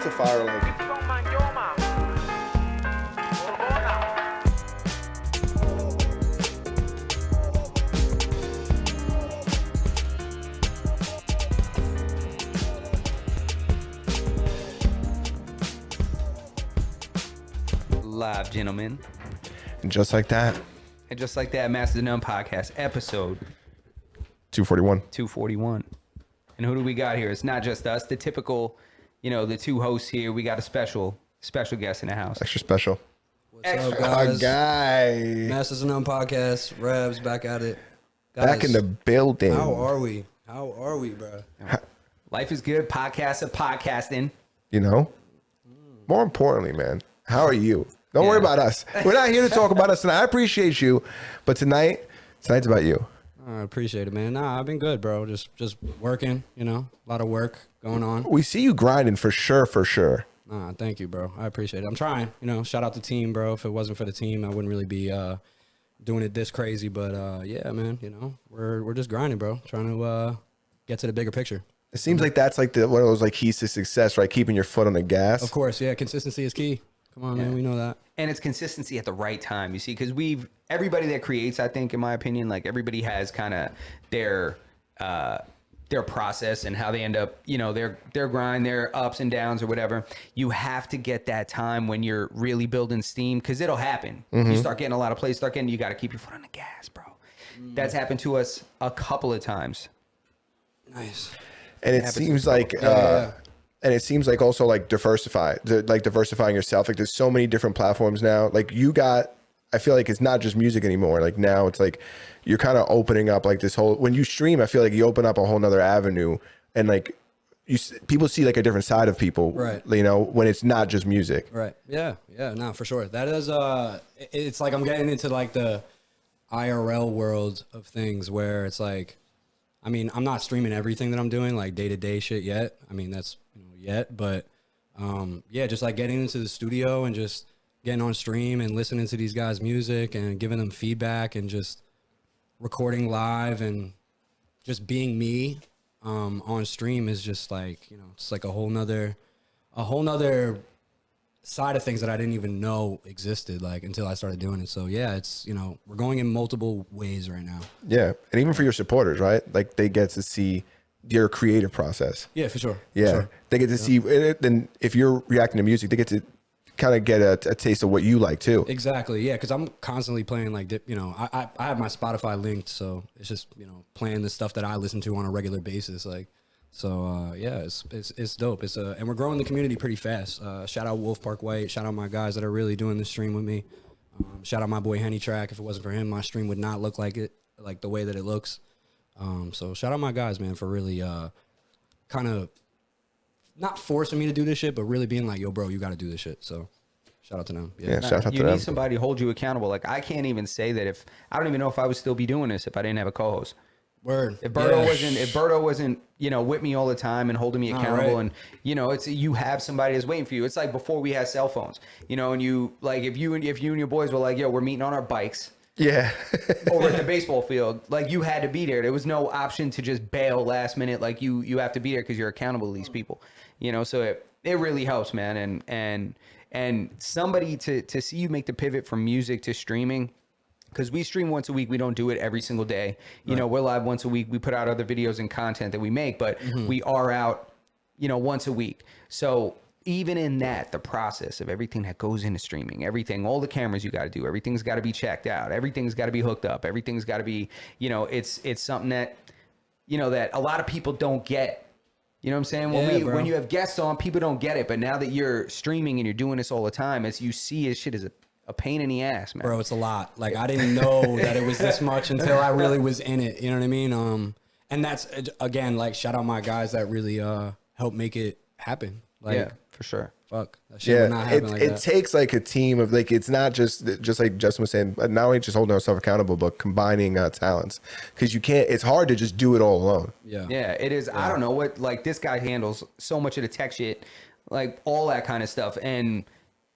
to fire like. Live, gentlemen. And just like that. And just like that, Masters of None podcast, episode 241. 241. And who do we got here? It's not just us. The typical, the two hosts here. We got a special guest in the house. Extra special. What's up, guys? Guy. Masters of None podcast. Rabz back at it. Guys, Back in the building. How are we, bro? Life is good. Podcasts are podcasting. More importantly, man, how are you? Don't worry about us. We're not here to talk about us tonight. I appreciate you, but tonight's about you. I appreciate it, man. Nah, I've been good, bro. Just working, a lot of work going on. We see you grinding for sure. Nah, thank you, bro. I appreciate it. I'm trying, shout out the team, bro. If it wasn't for the team, I wouldn't really be doing it this crazy. But yeah, man, we're just grinding, bro. Trying to get to the bigger picture. It seems like that's like one of those like keys to success, right? Keeping your foot on the gas. Of course, yeah. Consistency is key. Come on, man. We know that. And it's consistency at the right time, you see, because everybody that creates, I think, in my opinion, like everybody has kind of their process and how they end up, their grind, their ups and downs or whatever. You have to get that time when you're really building steam, because it'll happen. Mm-hmm. You start getting a lot of plays, you got to keep your foot on the gas, bro. That's happened to us a couple of times. Nice. And it seems like, and it seems like also like diversifying yourself. Like there's so many different platforms now. Like I feel like it's not just music anymore. Like now it's like you're kind of opening up like this whole, when you stream, I feel like you open up a whole nother avenue, and like people see like a different side of people, right? When it's not just music. Right. Yeah. No, for sure. That is, it's like I'm getting into like the IRL world of things where it's like, I'm not streaming everything that I'm doing, like day-to-day shit yet. That's yet, but just like getting into the studio and just getting on stream and listening to these guys' music and giving them feedback and just recording live and just being me on stream is just like, it's like a whole nother side of things that I didn't even know existed, like, until I started doing it. So yeah, it's, we're going in multiple ways right now. Yeah. And even for your supporters, right? Like they get to see your creative process. Yeah, for sure. Yeah. For sure. They get to see it. Then if you're reacting to music, they get to kind of get a taste of what you like too. Exactly. Yeah. Cause I'm constantly playing like, I have my Spotify linked. So it's just, playing the stuff that I listen to on a regular basis. Like, so yeah, it's dope. And we're growing the community pretty fast. Shout out Wolf Park White. Shout out my guys that are really doing this stream with me. Shout out my boy Henny Track. If it wasn't for him, my stream would not look like the way that it looks. So shout out my guys, man, for really kind of not forcing me to do this shit, but really being like, yo, bro, you got to do this shit. So shout out to them. Yeah, shout out to them. You need somebody to hold you accountable. Like, I can't even say that I don't even know if I would still be doing this if I didn't have a co-host. Word. If Berto wasn't, with me all the time and holding me accountable, right. And it's you have somebody that's waiting for you. It's like before we had cell phones, and you like if you and your boys were like, yo, we're meeting on our bikes. Yeah. Over at the baseball field, like you had to be there. There was no option to just bail last minute. Like you have to be there because you're accountable to these people. So it really helps, man. And somebody to see you make the pivot from music to streaming. Because we stream once a week. We don't do it every single day. We're live once a week. We put out other videos and content that we make, but we are out, once a week. So even in that, the process of everything that goes into streaming, everything, all the cameras you got to do, everything's got to be checked out. Everything's got to be hooked up. Everything's got to be, it's something that, that a lot of people don't get. You know what I'm saying? When you have guests on, people don't get it. But now that you're streaming and you're doing this all the time, as you see, shit is a pain in the ass, man. Bro, it's a lot. Like, I didn't know that it was this much until I really was in it. You know what I mean? And that's, again, like, shout out my guys that really helped make it happen. Like, yeah, for sure. Fuck. That shit would not happen like that. It takes, like, a team of, like, it's not just like Justin was saying, not only just holding ourselves accountable, but combining talents. Because it's hard to just do it all alone. Yeah, it is. Yeah. I don't know what, like, this guy handles so much of the tech shit, like, all that kind of stuff. And,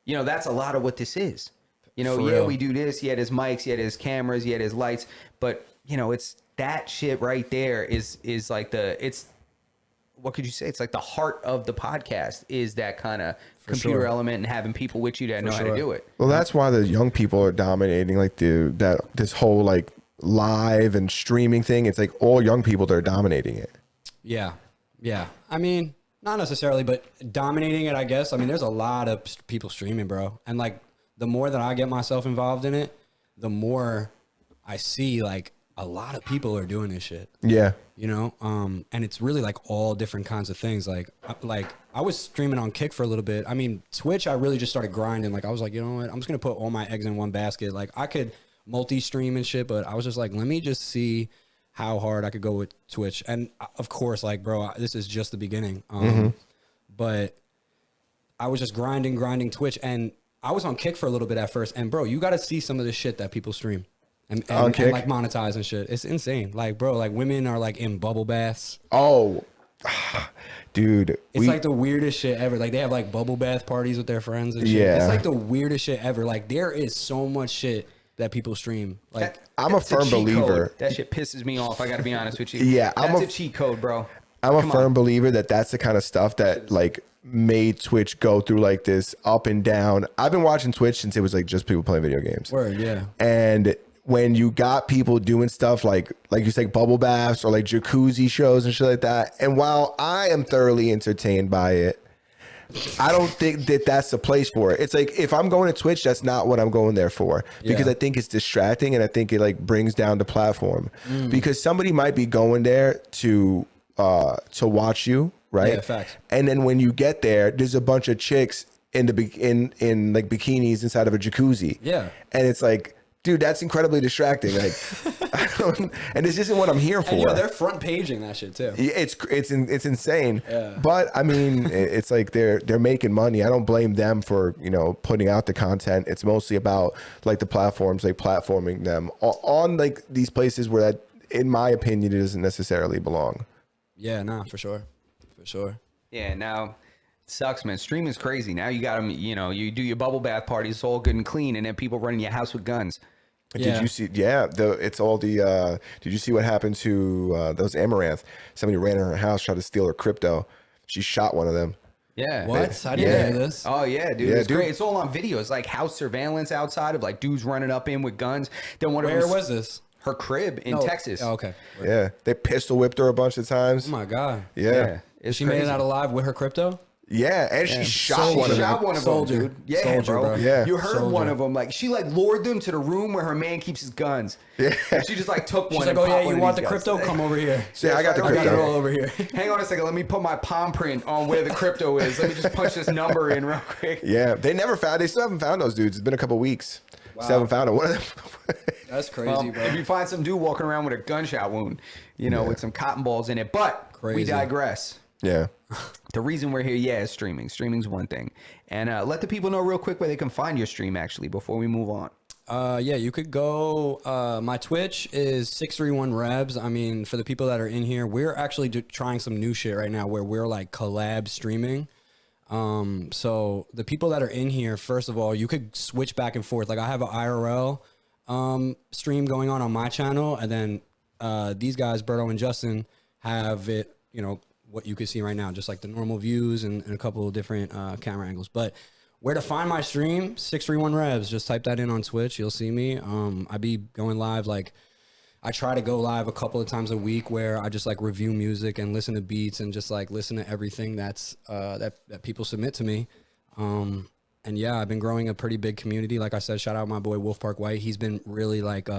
that's a lot of what this is. We do this. He had his mics, he had his cameras, he had his lights, but it's that shit right there is like it's what could you say? It's like the heart of the podcast is that kind of computer sure. element and having people with you that know how to do it. Well, that's why the young people are dominating like this whole like live and streaming thing. It's like all young people that are dominating it. Yeah. Yeah. I mean, not necessarily, but dominating it, I guess. I mean, there's a lot of people streaming, bro. And like the more that I get myself involved in it, the more I see like a lot of people are doing this shit. Yeah. You know, and it's really like all different kinds of things. Like I was streaming on Kick for a little bit. I mean, Twitch, I really just started grinding. Like I was like, you know what? I'm just gonna put all my eggs in one basket. Like I could multi-stream and shit, but I was just like, let me just see how hard I could go with Twitch. And of course, like, bro, this is just the beginning. But I was just grinding Twitch, and I was on Kick for a little bit at first. And bro, you got to see some of the shit that people stream. And like monetize and shit. It's insane. Like, bro, like women are like in bubble baths. Oh, dude. It's like the weirdest shit ever. Like they have like bubble bath parties with their friends and shit. Yeah. It's like the weirdest shit ever. Like there is so much shit that people stream. Like I'm a firm believer. Code. That shit pisses me off. I got to be honest with you. Yeah. That's a cheat code, bro. I'm a firm believer that that's the kind of stuff that like made Twitch go through like this up and down. I've been watching Twitch since it was like just people playing video games. Word, yeah. And when you got people doing stuff like you said, bubble baths or like jacuzzi shows and shit like that, and while I am thoroughly entertained by it, I don't think that that's the place for it. It's like if I'm going to Twitch, that's not what I'm going there for, because I think it's distracting and I think it like brings down the platform. Because somebody might be going there to watch you, right? Yeah, facts. And then when you get there, there's a bunch of chicks in like bikinis inside of a jacuzzi. Yeah. And it's like, dude, that's incredibly distracting. Like, and this isn't what I'm here for. And, they're front paging that shit too. It's insane. Yeah. But I mean, it's like they're making money. I don't blame them for putting out the content. It's mostly about like the platforms, like platforming them on like these places where that, in my opinion, it doesn't necessarily belong. Yeah, nah, for sure. Yeah, now it sucks, man. Streaming's crazy. Now you got them, you do your bubble bath parties, it's all good and clean, and then people running your house with guns. Yeah. Did you see? Yeah, it's all the. Did you see what happened to those Amaranth? Somebody ran in her house, tried to steal her crypto. She shot one of them. Yeah. What? I didn't hear this. Oh yeah, dude. It's great. It's all on video. It's like house surveillance outside of like dudes running up in with guns. Then one of Where was this? Her crib in Texas. Oh, okay. Yeah, they pistol whipped her a bunch of times. Oh my god. Yeah. It's She crazy. made it out alive with her crypto? Yeah, and she shot one of them. Soldier. Dude. Yeah, Soldier, bro. bro. Yeah. You heard Soldier. one of them. Like she like lured them to the room where her man keeps his guns. Yeah. And she just like took one. She's like, and oh popped yeah, one you of want the these guys. crypto? Come over here. So yeah, I got the I got it all crypto. over here. Hang on a second. Let me put my palm print on where the crypto is. Let me just punch this number in real quick. Yeah, they still haven't found those dudes. It's been a couple weeks. Wow. Still haven't found it. One of them. That's crazy, bro. If you find some dude walking around with a gunshot wound, with some cotton balls in it, but we Crazy. digress. Yeah. The reason we're here, is streaming. Streaming's one thing. And let the people know real quick where they can find your stream, actually, before we move on. Yeah, you could go. My Twitch is 631 Rabz. I mean, for the people that are in here, we're actually trying some new shit right now where we're like collab streaming. So the people that are in here, first of all, you could switch back and forth. Like I have an IRL stream going on my channel, and then these guys, Berto and Justin, have it, what you can see right now, just like the normal views and a couple of different camera angles. But where to find my stream? 631 Rabz. Just type that in on Twitch. You'll see me. I be going live. Like I try to go live a couple of times a week where I just like review music and listen to beats and just like listen to everything that's that people submit to me. And yeah, I've been growing a pretty big community. Like I said, shout out my boy Wolf Park White. He's been really like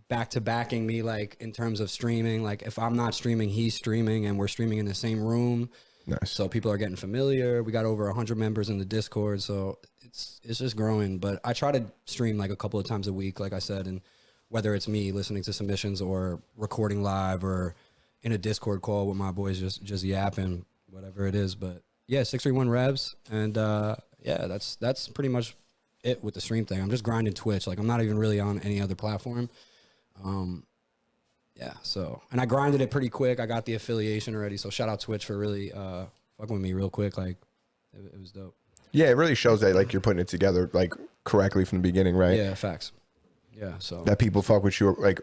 back to backing me, like in terms of streaming. Like if I'm not streaming, he's streaming, and we're streaming in the same room. Nice. So people are getting familiar. We got over 100 members in the Discord, so it's just growing. But I try to stream like a couple of times a week, like I said, and whether it's me listening to submissions or recording live or in a Discord call with my boys just yapping, whatever it is. But yeah, 631 Rabz, and yeah, that's pretty much it with the stream thing. I'm just grinding Twitch. Like I'm not even really on any other platform. Yeah, so, and I grinded it pretty quick. I got the affiliation already. So shout out Twitch for really fucking with me real quick. Like it was dope. Yeah, it really shows that like you're putting it together like correctly from the beginning, right? Yeah, facts. Yeah, so that people fuck with you like,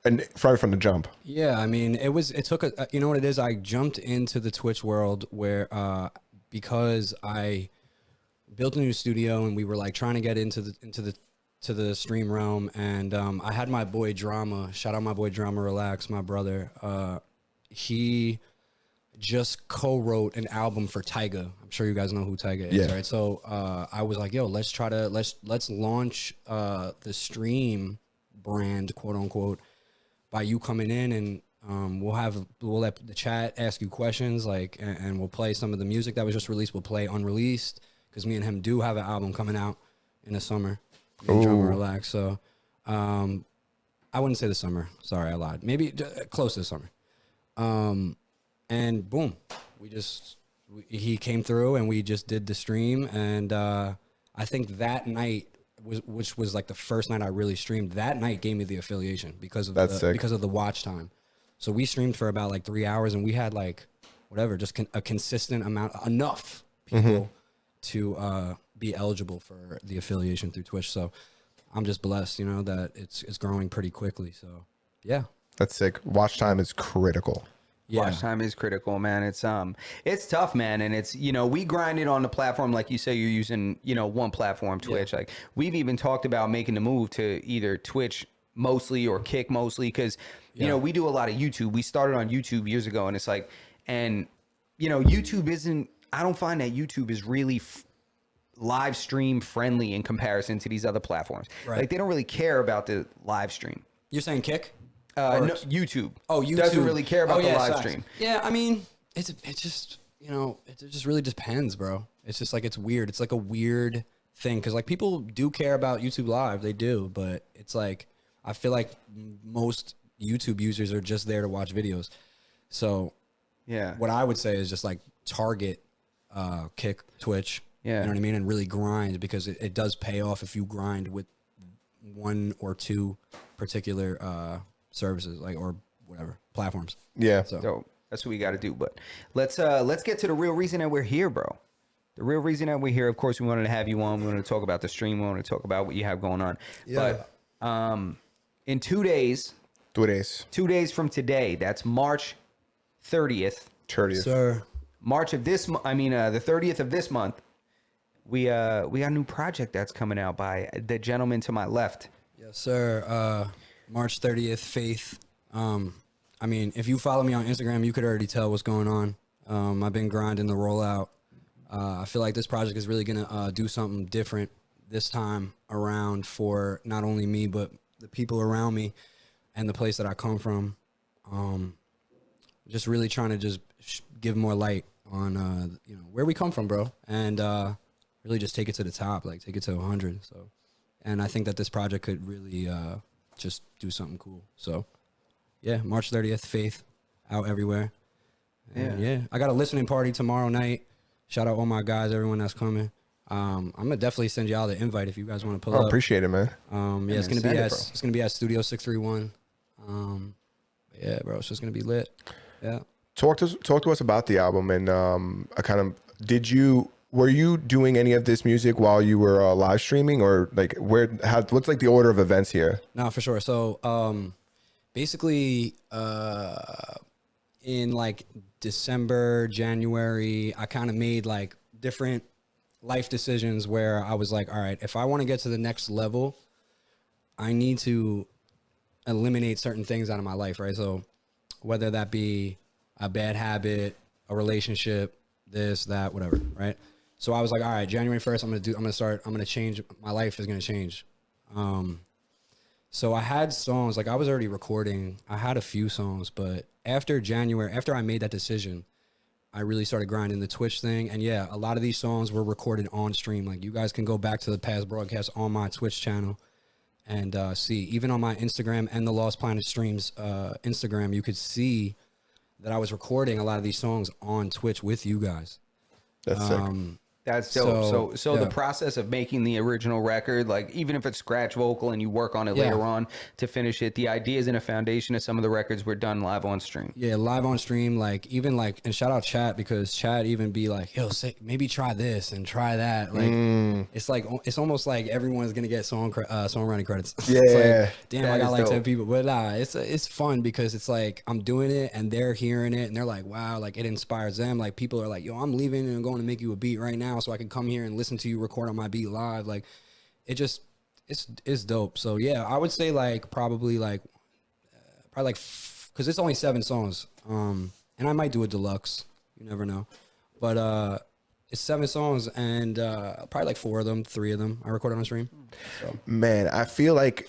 and from the jump. yeah, I mean, it took a, you know what it is? I jumped into the Twitch world where, because I built a new studio and we were like trying to get into the stream realm. And, I had my boy Drama, shout out my boy Drama Relax, my brother. He just co-wrote an album for Tyga. I'm sure you guys know who Tyga is, Yeah. right? So, I was like, yo, let's launch, the stream brand, quote unquote, by you coming in, and we'll let the chat ask you questions, like, and we'll play some of the music that was just released. We'll play unreleased, because me and him do have an album coming out in the summer. Me and Drummer Relax. So, I wouldn't say the summer. Sorry, I lied. Maybe close to the summer. And boom, he came through, and we just did the stream. And I think that night, which was like the first night I really streamed, that night gave me the affiliation because of the watch time. So we streamed for about like 3 hours, and we had like whatever, just a consistent amount, enough people to be eligible for the affiliation through Twitch. So I'm just blessed, you know, that it's growing pretty quickly. So yeah, that's sick. Watch time is critical. Yeah. Watch time is critical, man. It's tough, man. And it's, you know, we grind it on the platform. Like you say, you're using, you know, one platform, Twitch. Like we've even talked about making the move to either Twitch mostly or Kick mostly. Cause you know, we do a lot of YouTube. We started on YouTube years ago, and it's like, and you know, I don't find that YouTube is really live stream friendly in comparison to these other platforms. Right. Like they don't really care about the live stream. You're saying Kick? No, YouTube. Oh, YouTube doesn't really care about the live stream. Yeah, I mean, it's just, you know, it just really depends, bro. It's just like, it's weird. It's like a weird thing, because like people do care about YouTube Live, they do, but it's like, I feel like most YouTube users are just there to watch videos. So Yeah. what I would say is just like target Kick, Twitch, you know what I mean, and really grind, because it does pay off if you grind with one or two particular services, like, or whatever platforms. Yeah. So that's what we got to do. But let's get to the real reason that we're here, bro. The real reason that we're here, of course, we wanted to have you on. We wanted to talk about the stream. We wanted to talk about what you have going on. Yeah. But in 2 days, 2 days. 2 days from today, that's March 30th. 30th. Sir. March of this, the 30th of this month, we got a new project that's coming out by the gentleman to my left. Yes, sir. March 30th, Faith. I mean, if you follow me on Instagram, you could already tell what's going on. I've been grinding the rollout. I feel like this project is really going to do something different this time around for not only me, but the people around me and the place that I come from. Just really trying to just give more light on, you know, where we come from, bro. And really just take it to the top, like take it to 100. So, and I think that this project could really just do something cool. So, yeah, March 30th, Faith, out everywhere. And yeah, I got a listening party tomorrow night. Shout out all my guys, everyone that's coming. I'm gonna definitely send y'all the invite if you guys want to pull up. Appreciate it, man. Yeah, it's gonna be at Studio 631. Yeah, bro, it's just gonna be lit. Yeah. Talk to us about the album, and were you doing any of this music while you were live streaming, or like what's like the order of events here? No, for sure. So basically in like December, January, I kind of made like different life decisions where I was like, all right, if I want to get to the next level, I need to eliminate certain things out of my life, right? So whether that be a bad habit, a relationship, this, that, whatever, right? So I was like, all right, January 1st, I'm going to change. My life is going to change. So I had songs, like I was already recording. I had a few songs, but after January, after I made that decision, I really started grinding the Twitch thing. And yeah, a lot of these songs were recorded on stream. Like you guys can go back to the past broadcasts on my Twitch channel and see, even on my Instagram and the Lost Planet Streams Instagram, you could see that I was recording a lot of these songs on Twitch with you guys. That's sick. That's dope. So yeah. the process of making the original record, like even if it's scratch vocal and you work on it later on to finish it, the ideas and a foundation of some of the records were done live on stream. Yeah, live on stream, like even like, and shout out Chat, because Chat even be like, yo, say, maybe try this and try that. Like it's like it's almost like everyone's gonna get songwriting credits. Yeah, It's like, damn, that I got is like dope. 10 people, but nah, it's fun because it's like I'm doing it and they're hearing it and they're like, wow, like it inspires them. Like people are like, yo, I'm leaving and I'm going to make you a beat right now so I can come here and listen to you record on my beat live. Like it just it's dope. So yeah, I would say like probably like because it's only 7 songs, and I might do a deluxe, you never know, but it's 7 songs and probably like 3 of them I recorded on stream. So. Man, I feel like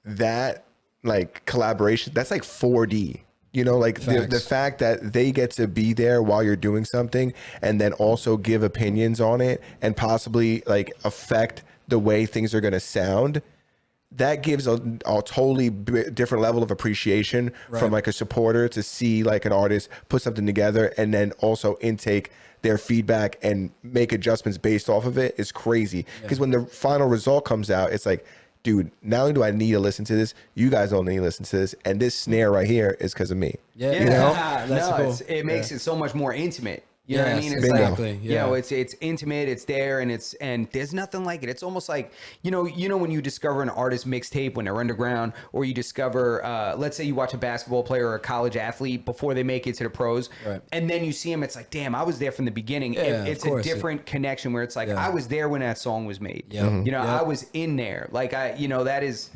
that like collaboration, that's like 4D. You know, like the fact that they get to be there while you're doing something and then also give opinions on it and possibly like affect the way things are going to sound, that gives a totally different level of appreciation from like a supporter to see like an artist put something together and then also intake their feedback and make adjustments based off of it is crazy. Because when the final result comes out, it's like, dude, not only do I need to listen to this, you guys don't need to listen to this. And this snare right here is because of me. Yeah. You know? That's cool. It makes it so much more intimate. You know what I mean? It's exactly. like, you know, it's intimate, it's there, and there's nothing like it. It's almost like, you know when you discover an artist mixtape when they're underground, or you discover, let's say you watch a basketball player or a college athlete before they make it to the pros, and then you see them, it's like, damn, I was there from the beginning. It's a different connection where it's like, I was there when that song was made. You know, I was in there. Like, that is,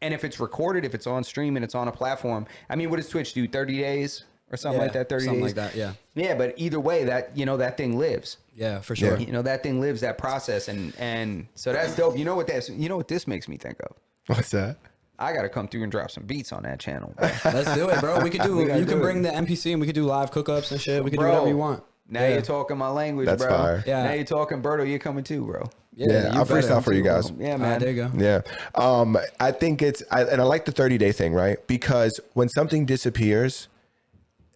and if it's recorded, if it's on stream and it's on a platform, I mean, what does Twitch do? 30 days? Or something like that, 30 something days. like that, yeah. Yeah, but either way, that that thing lives. Yeah, for sure. You know, that thing lives, that process, and so that's dope. You know what this makes me think of? What's that? I gotta come through and drop some beats on that channel, bro. Let's do it, bro. We could do. You can bring the MPC and we could do live cookups and shit. We could do whatever you want. Now you're talking my language, That's bro. fire. Yeah. Now you're talking Berto, you're coming too, bro. Yeah, I'll freestyle for you guys. Yeah, man. There you go. Yeah. I think and I like the 30-day thing, right? Because when something disappears,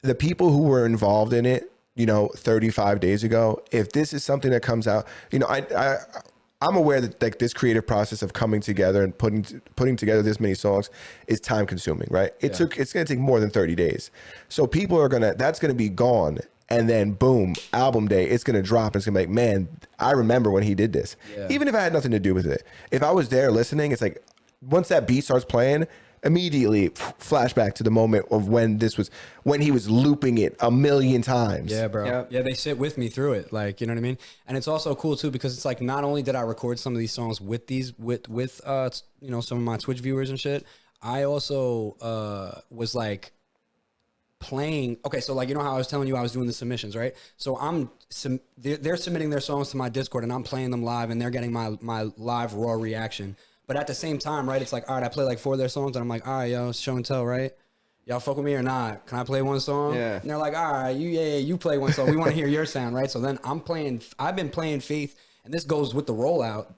the people who were involved in it, 35 days ago, if this is something that comes out, I'm aware that like this creative process of coming together and putting together this many songs is time consuming, right? It's going to take more than 30 days. So people that's going to be gone. And then boom, album day, it's going to drop. And it's going to be like, man, I remember when he did this. Yeah. Even if I had nothing to do with it. If I was there listening, it's like, once that beat starts playing, immediately flashback to the moment of when he was looping it a million times. Yeah, bro. Yep. Yeah, they sit with me through it. Like, you know what I mean? And it's also cool too, because it's like, not only did I record some of these songs with some of my Twitch viewers and shit, I also was like playing. Okay, so like, how I was telling you I was doing the submissions, right? So they're submitting their songs to my Discord and I'm playing them live and they're getting my live raw reaction. But at the same time, right, it's like, all right, I play like 4 of their songs, and I'm like, all right, yo, it's show and tell, right? Y'all fuck with me or not? Can I play one song? Yeah. And they're like, all right, you play one song. We want to hear your sound, right? So then I've been playing Faith, and this goes with the rollout.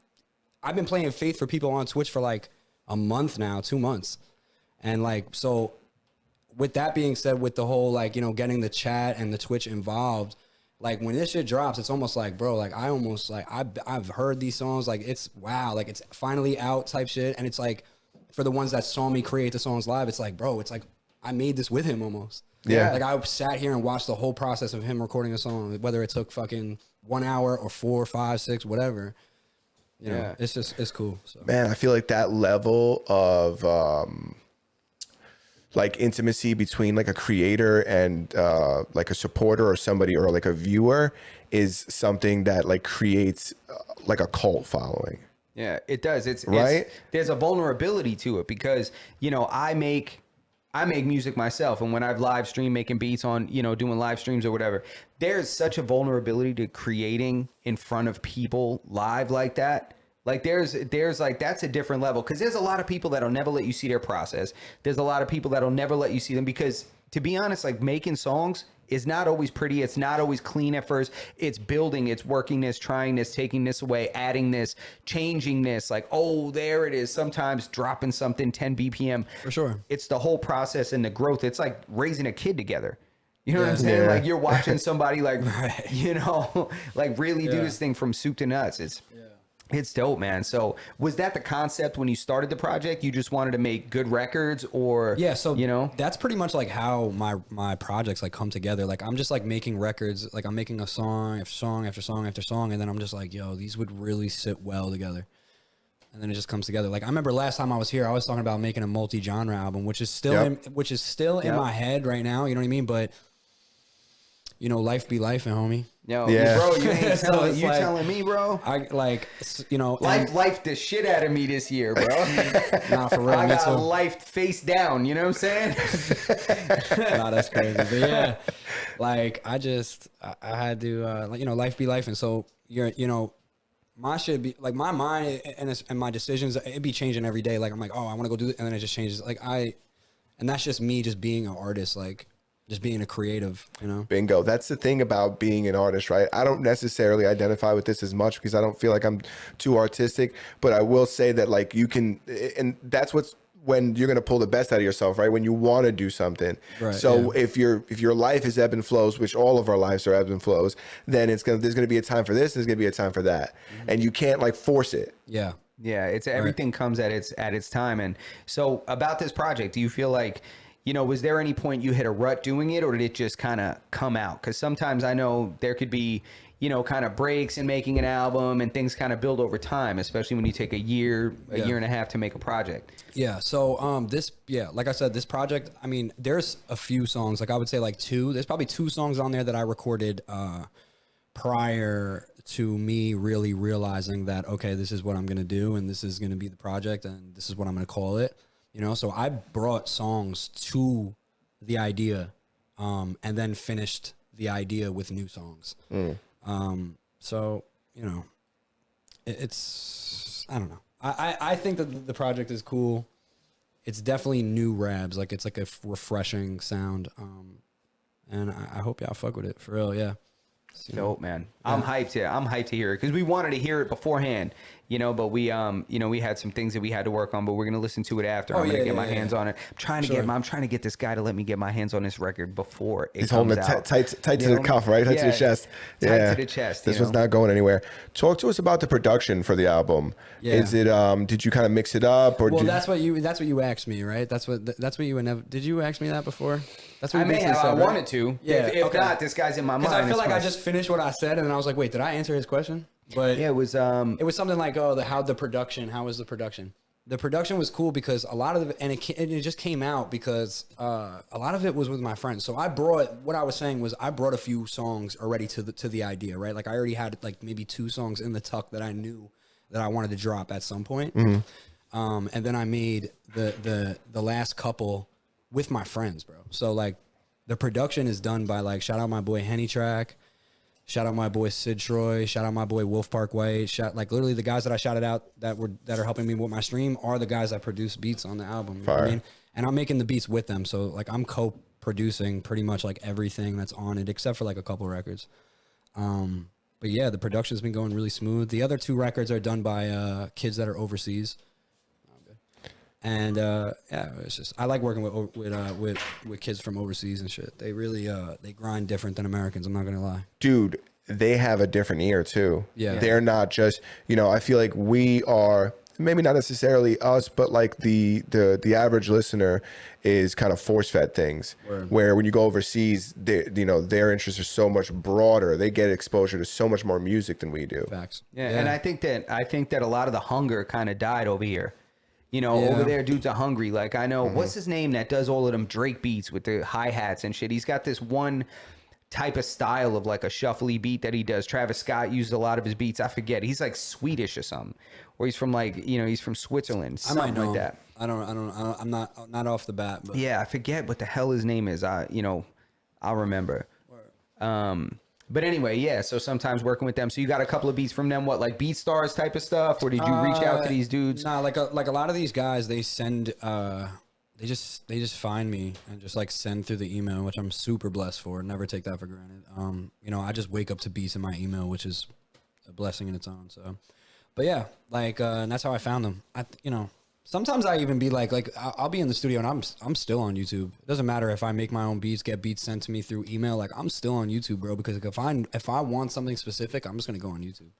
I've been playing Faith for people on Twitch for like a month now, 2 months. And like, so with that being said, with the whole like, getting the chat and the Twitch involved, like when this shit drops, it's almost like, bro, like I almost like I've heard these songs, like it's wow, like it's finally out type shit. And it's like for the ones that saw me create the songs live, it's like, bro, it's like I made this with him almost. Yeah. Like I sat here and watched the whole process of him recording a song, whether it took fucking 1 hour or 4, 5, 6, whatever. You know, it's cool. So. Man, I feel like that level of like intimacy between like a creator and like a supporter or somebody or like a viewer is something that like creates like a cult following. Yeah, it does. It's right. There's a vulnerability to it because I make music myself, and when I've live streamed making beats on doing live streams or whatever, there's such a vulnerability to creating in front of people live like that. Like there's like, that's a different level because there's a lot of people that'll never let you see their process. There's a lot of people that'll never let you see them because, to be honest, like making songs is not always pretty. It's not always clean at first. It's building, it's working this, trying this, taking this away, adding this, changing this, like, oh, there it is. Sometimes dropping something 10 BPM. For sure. It's the whole process and the growth. It's like raising a kid together. You know what I'm Yeah. saying? Yeah. Like you're watching somebody like, Right. you know, like really do Yeah. this thing from soup to nuts. It's dope, man. So was that the concept when you started the project? You just wanted to make good records, or Yeah, so you know, that's pretty much like how my projects like come together. Like I'm just like making records, like I'm making a song after song after song after song, and then I'm just like, yo, these would really sit well together. And then it just comes together. Like I remember last time I was here, I was talking about making a multi-genre album, which is still in Yep. my head right now. You know what I mean? But you know, life be life, and homie. yo, Yeah. bro, you ain't So telling, it's you like- telling me, bro. I like, you know, Life the shit out of me this year, bro. nah, for real. I me got too. life face down. You know what I'm saying? Nah, that's crazy. But yeah, like I had to, like, you know, life be life. And so you know, my shit be like my mind and my decisions, it be changing every day. Like I'm like, oh, I want to go do it. And then it just changes. Like and that's just me just being an artist, like just being a creative, you know? Bingo. That's the thing about being an artist, right? I don't necessarily identify with this as much because I don't feel like I'm too artistic, but I will say that like you can, and that's what's when you're going to pull the best out of yourself, right? When you want to do something. Right, So yeah. if your life is ebb and flows, which all of our lives are ebbs and flows, then there's going to be a time for this, and there's going to be a time for that. And you can't like force it. Yeah. Yeah, it's everything comes at its time. And so about this project, do you feel like, you know, was there any point you hit a rut doing it, or did it just kind of come out? Because sometimes I know there could be, you know, kind of breaks in making an album, and things kind of build over time, especially when you take a year and a half to make a project. Yeah. So, like I said, this project, I mean, there's a few songs, like I would say like there's probably 2 songs on there that I recorded, prior to me really realizing that, okay, this is what I'm going to do, and this is going to be the project, and this is what I'm going to call it. You know, so I brought songs to the idea, and then finished the idea with new songs. So, you know, it's, I don't know. I think that the project is cool. It's definitely new Rabz. Like it's like a refreshing sound. And I hope y'all fuck with it for real. Yeah. Dope, man. I'm hyped to hear it because we wanted to hear it beforehand, you know, but we you know, we had some things that we had to work on, but we're gonna listen to it after. I'm gonna get my hands on it. I'm trying to get this guy to let me get my hands on this record before it He's comes holding it out. tight to the cuff, right? Tight to the chest. Tight to the chest. This you one's know? not going anywhere. Talk to us about the production for the album. Yeah. Is it did you kind of mix it up, or Well, did, that's what you asked me, right? That's what you would never. Did you ask me that before? That's what I you may basically have. said, I right? wanted to. Yeah, If okay. not, this guy's in my mind. Because I feel like I fine. just finished what I said, and then I was like, wait, did I answer his question? But Yeah, it was it was something like, oh, how was the production? The production was cool because a lot of it just came out because a lot of it was with my friends. So I brought a few songs already to the idea, right? Like I already had like maybe 2 songs in the tuck that I knew that I wanted to drop at some point. And then I made the last couple with my friends, bro. So like the production is done by like, shout out my boy Henny Track. Shout out my boy Sid Troy. Shout out my boy Wolf Park White. Like literally the guys that I shouted out that are helping me with my stream are the guys that produce beats on the album. You know what I mean? And I'm making the beats with them. So like I'm co-producing pretty much like everything that's on it except for like a couple records. But yeah, the production's been going really smooth. The other 2 records are done by kids that are overseas. And yeah, it's just I like working with kids from overseas and shit. They really they grind different than Americans. I'm not gonna lie. dude, they have a different ear too. Yeah. They're not just, you know, I feel like we are maybe not necessarily us, but like the average listener is kind of force fed things. Word. Where when you go overseas, you know, their interests are so much broader. They get exposure to so much more music than we do. Facts. Yeah, and I think that a lot of the hunger kind of died over here. You know, Yeah. over there, dudes are hungry. Like I know, what's his name that does all of them Drake beats with the hi hats and shit. He's got this one type of style of like a shuffly beat that he does. Travis Scott uses a lot of his beats. I forget. He's like Swedish or something, or he's from like, you know, he's from Switzerland, I might something know like him. that. I'm not off the bat, but Yeah, I forget what the hell his name is. I'll remember. But anyway, yeah. So sometimes working with them. So you got a couple of beats from them. What, like BeatStars type of stuff, or did you reach out to these dudes? Nah, like a lot of these guys, they send they just find me and just like send through the email, which I'm super blessed for. Never take that for granted. You know, I just wake up to beats in my email, which is a blessing in its own. So, but yeah, like and that's how I found them. You know, Sometimes I even be like I'll be in the studio and I'm still on YouTube. It doesn't matter if I make my own beats, get beats sent to me through email. Like I'm still on YouTube, bro. Because if I want something specific, I'm just gonna go on YouTube.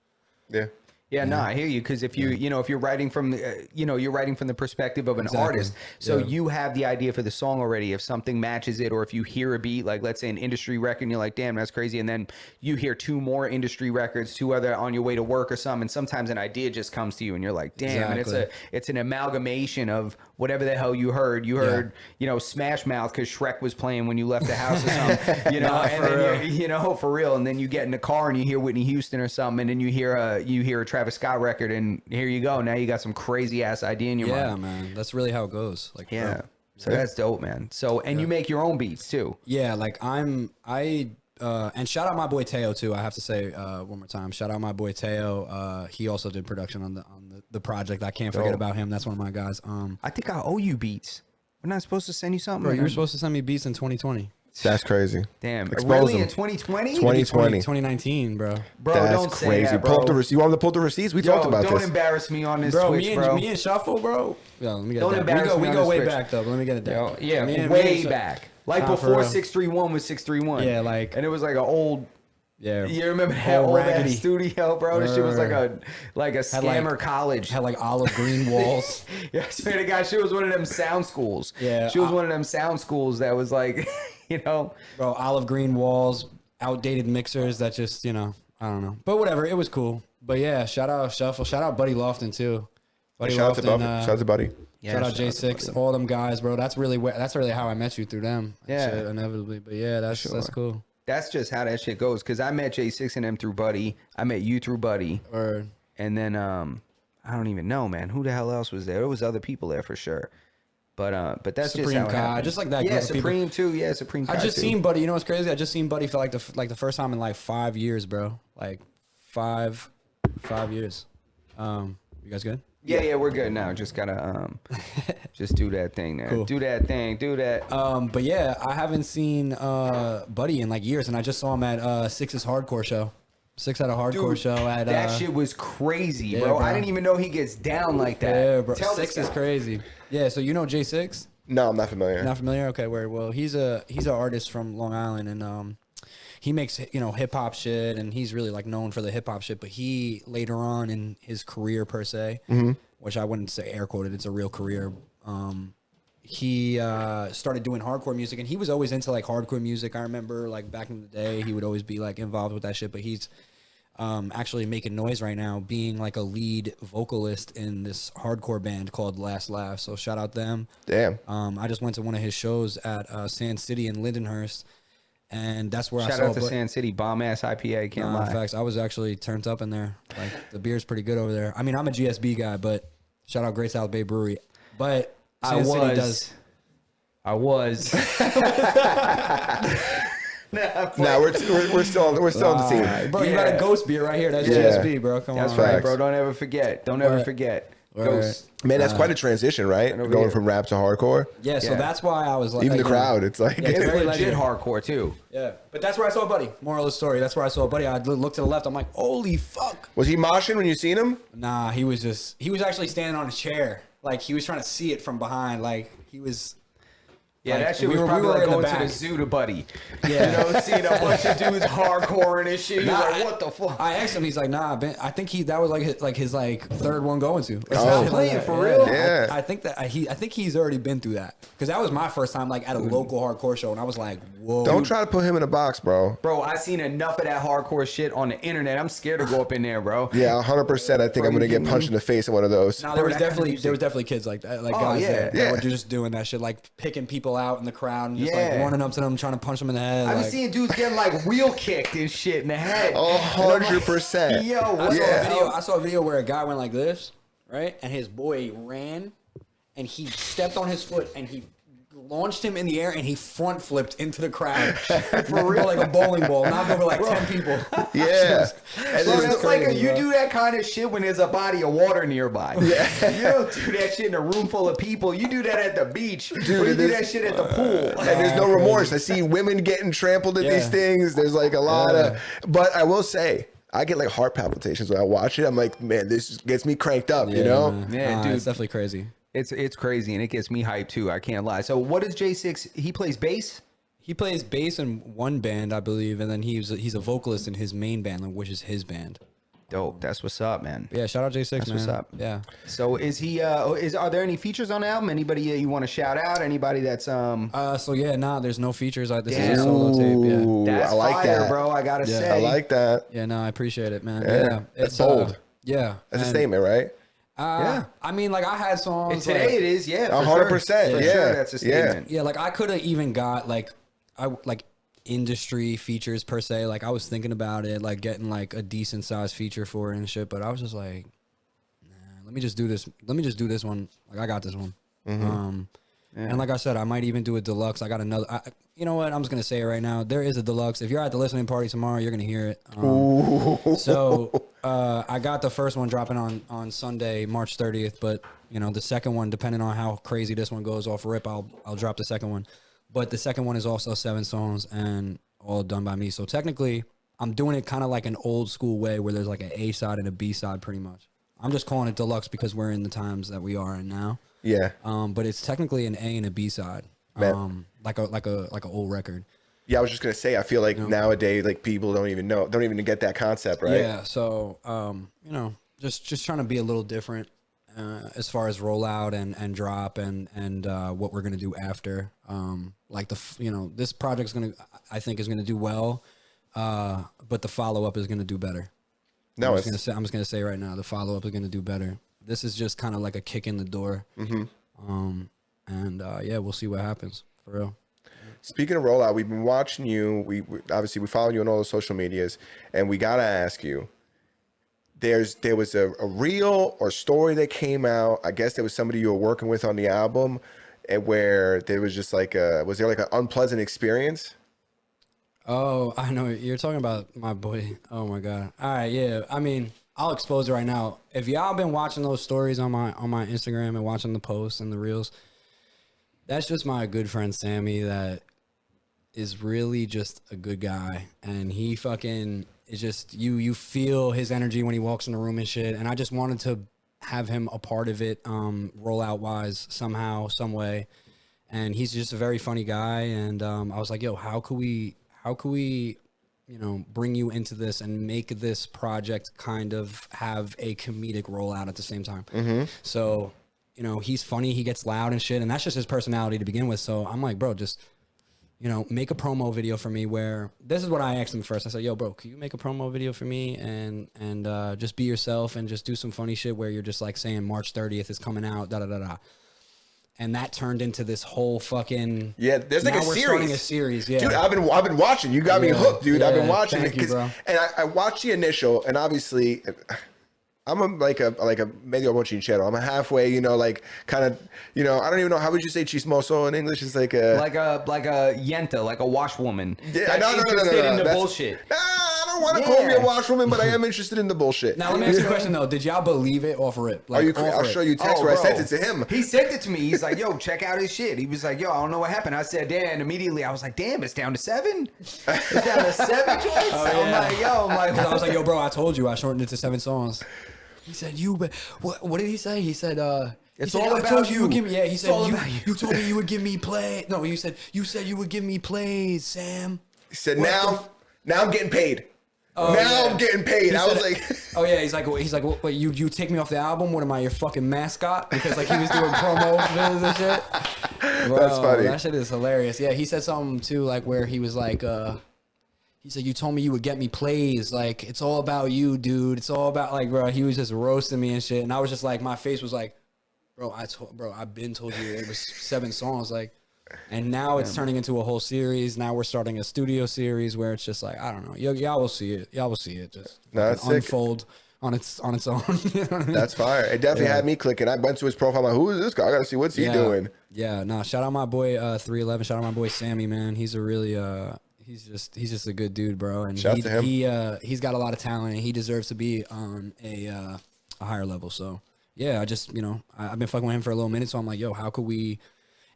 Yeah. Yeah, no, I hear you. Because if you're writing from you're writing from the perspective of an artist, so you have the idea for the song already. If something matches it, or if you hear a beat, like let's say an industry record, and you're like, damn, that's crazy, and then you hear 2 more industry records, 2 other on your way to work or something, and sometimes an idea just comes to you, and you're like, damn, and it's an amalgamation of whatever the hell you heard. You heard, Smash Mouth because Shrek was playing when you left the house or something, and then for real, and then you get in the car and you hear Whitney Houston or something, and then you hear a Travis Scott record, and here you go. Now you got some crazy ass idea in your mind. Yeah, man. That's really how it goes. Like, yeah. So that's dope, man. So, and you make your own beats too. Yeah, like and shout out my boy Teo too. I have to say one more time, shout out my boy Teo. He also did production on the project. I can't forget about him. That's one of my guys. I think I owe you beats. We're not supposed to send you something. Bro, you were supposed to send me beats in 2020. That's crazy. Damn. Expose really? them. In 2020? 2019, bro. Bro, That's don't say crazy. that, bro. Pull up the you want me to pull up the receipts? We talked about don't this. embarrass me on this Bro, Twitch, bro. me and Shuffle, bro. Yo, let me get Don't that. embarrass me We on go this way Twitch. back though. But let me get it down. Way back. Like Nah, before for real. 631 was 631. Yeah, like, and it was like an old. Yeah. You remember that Old old ass raggedy studio, bro? This shit was like a scammer college. Had like olive green walls. Yeah, I swear to God, she was one of them sound schools. Yeah, she was one of them sound schools that was like, bro, olive green walls, outdated mixers that just, I don't know. But whatever, it was cool. But yeah, shout out Shuffle, shout out Buddy Lofton too. Shout out to Buddy. Yeah, shout out J6, all them guys, bro. That's really how I met you, through them. Yeah, shit, inevitably. But yeah, that's cool. That's just how that shit goes. Because I met J6 and them through Buddy. I met you through Buddy. And then I don't even know, man. Who the hell else was there? There was other people there for sure. But that's Supreme just how it Kai, happened. just like that. Yeah, group of people. Supreme too. Yeah, Supreme Kai I just too. seen Buddy. You know what's crazy? I just seen Buddy for like the first time in like 5 years, bro. Like 5 years. You guys good? Yeah, we're good now. Just gotta just do that thing there. Cool. Do that thing. Do that. But yeah, I haven't seen Buddy in like years, and I just saw him at Six's hardcore show. Six at a hardcore show at that shit was crazy, yeah, bro. bro. I didn't even know he gets down like that. Yeah, bro. Tell Six this is guy. crazy. Yeah, so you know J6? No, I'm not familiar. Not familiar? Okay, well he's an artist from Long Island, and he makes hip hop shit, and he's really like known for the hip hop shit. But he later on in his career per se, which I wouldn't say air quoted, it's a real career. He started doing hardcore music, and he was always into like hardcore music. I remember like back in the day, he would always be like involved with that shit. But he's actually making noise right now, being like a lead vocalist in this hardcore band called Last Laugh. So shout out them. Damn. I just went to one of his shows at Sand City in Lindenhurst, and that's where I saw. Shout out to Sand City, bomb ass IPA. Can't lie. In fact, I was actually turned up in there. Like the beer's pretty good over there. I mean, I'm a GSB guy, but shout out Great South Bay Brewery. But Sand City does. I was. No, we're still on the team. Bro, you got a ghost beer right here. That's GSB, bro. Come That's on. right, Facts. bro. Don't ever forget. Don't ever forget. Ghost. Man, that's quite a transition, right? Going from rap to hardcore. Yeah, so that's why I was like, Even the crowd, it's like Yeah, It's very legit legend. hardcore too. Yeah, but that's where I saw Buddy. Moral of the story. That's where I saw Buddy. I looked to the left. I'm like, holy fuck. Was he moshing when you seen him? Nah, he was actually standing on a chair. Like he was trying to see it from behind. Like he was. Yeah, like, that shit we was were probably like in the going to the back. zoo to Buddy. Yeah. You know, seeing a bunch of dudes hardcore and this shit. He's like, what the fuck? I asked him. He's like, nah. I think that was his third one going to. Like, Oh. shit Playing that. for real? Yeah. I think that I think he's already been through that, because that was my first time like at a local hardcore show, and I was like, whoa. Don't try to put him in a box, bro. Bro, I seen enough of that hardcore shit on the internet. I'm scared to go up in there, bro. Yeah, 100%. I think I'm gonna get punched in the face in one of those. No, there was that kind of definitely kids like that, like guys yeah. that were just doing that shit, like picking people out in the crowd and just like Yeah. running up to them, trying to punch them in the head. I like, was seeing dudes getting like wheel kicked and shit in the head. 100%. Yo, I what saw the a video. hell? I saw a video where a guy went like this, right, and his boy ran, and he stepped on his foot and he launched him in the air and he front flipped into the crowd for real, like a bowling ball, knocked over like 10 people. Yeah. Bro, it's like you do that kind of shit when there's a body of water nearby. Yeah. You don't do that shit in a room full of people. You do that at the beach. Dude, or you do that shit at the pool. And there's no remorse. I see women getting trampled at these things. There's like a lot of, but I will say, I get like heart palpitations when I watch it. I'm like, man, this gets me cranked up, you know? Man. Yeah, dude. It's definitely crazy. It's crazy, and it gets me hyped too. I can't lie. So what does J6? He plays bass. He plays bass in one band, I believe, and then he's a vocalist in his main band, which is his band. Dope. That's what's up, man. Yeah, shout out J6, That's man. what's up. Yeah. So is he? Are there any features on the album? Anybody you want to shout out? Anybody that's So yeah, there's no features. This is Damn. a solo tape. Yeah. Ooh, that's I like fire, that, bro. I gotta say, I like that. Yeah, no, I appreciate it, man. Yeah, Yeah, that's it's bold. Yeah, That's a and, statement, right? Yeah. I mean, like I had songs. And today like, it is. Yeah, 100%. For Yeah, sure, that's a yeah. statement. Yeah, like I could have even got like industry features per se. Like I was thinking about it, like getting like a decent sized feature for it and shit. But I was just like, nah, let me just do this. Let me just do this one. Like I got this one. And like I said, I might even do a deluxe. I got another. You know what? I'm just gonna say it right now. There is a deluxe. If you're at the listening party tomorrow, you're gonna hear it. So I got the first one dropping on Sunday, March 30th. But you know, the second one, depending on how crazy this one goes off rip, I'll drop the second one. But the second one is also 7 songs and all done by me. So technically, I'm doing it kind of like an old school way where there's like an A side and a B side pretty much. I'm just calling it deluxe because we're in the times that we are in now. Yeah. But it's technically an A and a B side. Like a old record. Yeah, I was just gonna say, I feel like nowadays, like people don't even get that concept, right? Yeah. So you know, just trying to be a little different as far as rollout and drop and what we're gonna do after. Like this project's I think is gonna do well, but the follow up is gonna do better. No, I'm just gonna say right now, the follow up is gonna do better. This is just kind of like a kick in the door. And yeah, we'll see what happens for real. Speaking of rollout, we've been watching you. We obviously we follow you on all the social medias, and we gotta ask you. There was a reel or story that came out. I guess there was somebody you were working with on the album, and where there was just like was there like an unpleasant experience? Oh, I know you're talking about my boy. Oh my god. All right, yeah. I mean, I'll expose it right now. If y'all been watching those stories on my Instagram and watching the posts and the reels, that's just my good friend Sammy that is really just a good guy, and he fucking is just you feel his energy when he walks in the room and shit. And I just wanted to have him a part of it, rollout wise somehow, some way. And he's just a very funny guy. And I was like, yo, how could we, you know, bring you into this and make this project kind of have a comedic rollout at the same time. So, you know, he's funny, he gets loud and shit, and that's just his personality to begin with. So I'm like, bro, just, you know, make a promo video for me where this is what I asked him first. I said, yo, bro, can you make a promo video for me and just be yourself and just do some funny shit where you're just like saying March 30th is coming out, da da da da. And that turned into this whole fucking There's like a series. Starting a series, yeah. Dude, I've been watching. You got me hooked, dude. I've been watching thank it you, bro. and I watched the initial, and obviously I'm like a medio bochinchero. I'm a halfway, you know, like kind of, you know, I don't even know, how would you say chismoso in English? It's like a yenta, like a washwoman. Yeah, no, interested in the that's bullshit. I don't want to call me a washwoman, but I am interested in the bullshit. Now let me ask you a question though. Did y'all believe it off rip? Like, I'll show you text where I sent it to him. He sent it to me. He's like, yo, check out his shit. He was like, yo, I don't know what happened. I said, damn. And immediately I was like, damn, it's down to 7? It's down to 7 joints? I'm like, I was like, yo, bro, I told you I shortened it to 7 songs. He said, what did he say? He said, it's he said, all I about told you. You would give me, yeah, he it's said, you told me you would give me play. No, you said you would give me plays, Sam. He said, now I'm getting paid. Oh, now I'm getting paid. I was like, oh yeah, he's like, what, you take me off the album? What am I, your fucking mascot? Because like he was doing promo videos and shit. Bro, that's funny. That shit is hilarious. Yeah, he said something too, like where he was like, he said, you told me you would get me plays. Like, it's all about you, dude. It's all about, like, bro, he was just roasting me and shit. And I was just like, my face was like, I've been told you it was 7 songs. Like, and now it's turning into a whole series. Now we're starting a studio series where it's just like, I don't know. Y'all will see it. Y'all will see it just unfold on its own. You know what I mean? That's fire. It definitely had me clicking. I went to his profile. I'm like, who is this guy? I got to see what's he doing. Yeah, no, shout out my boy 311. Shout out my boy Sammy, man. He's a really he's just a good dude, bro. And shout out to him. He's got a lot of talent and he deserves to be on a higher level. So yeah, I just, you know, I've been fucking with him for a little minute. So I'm like, yo, how could we?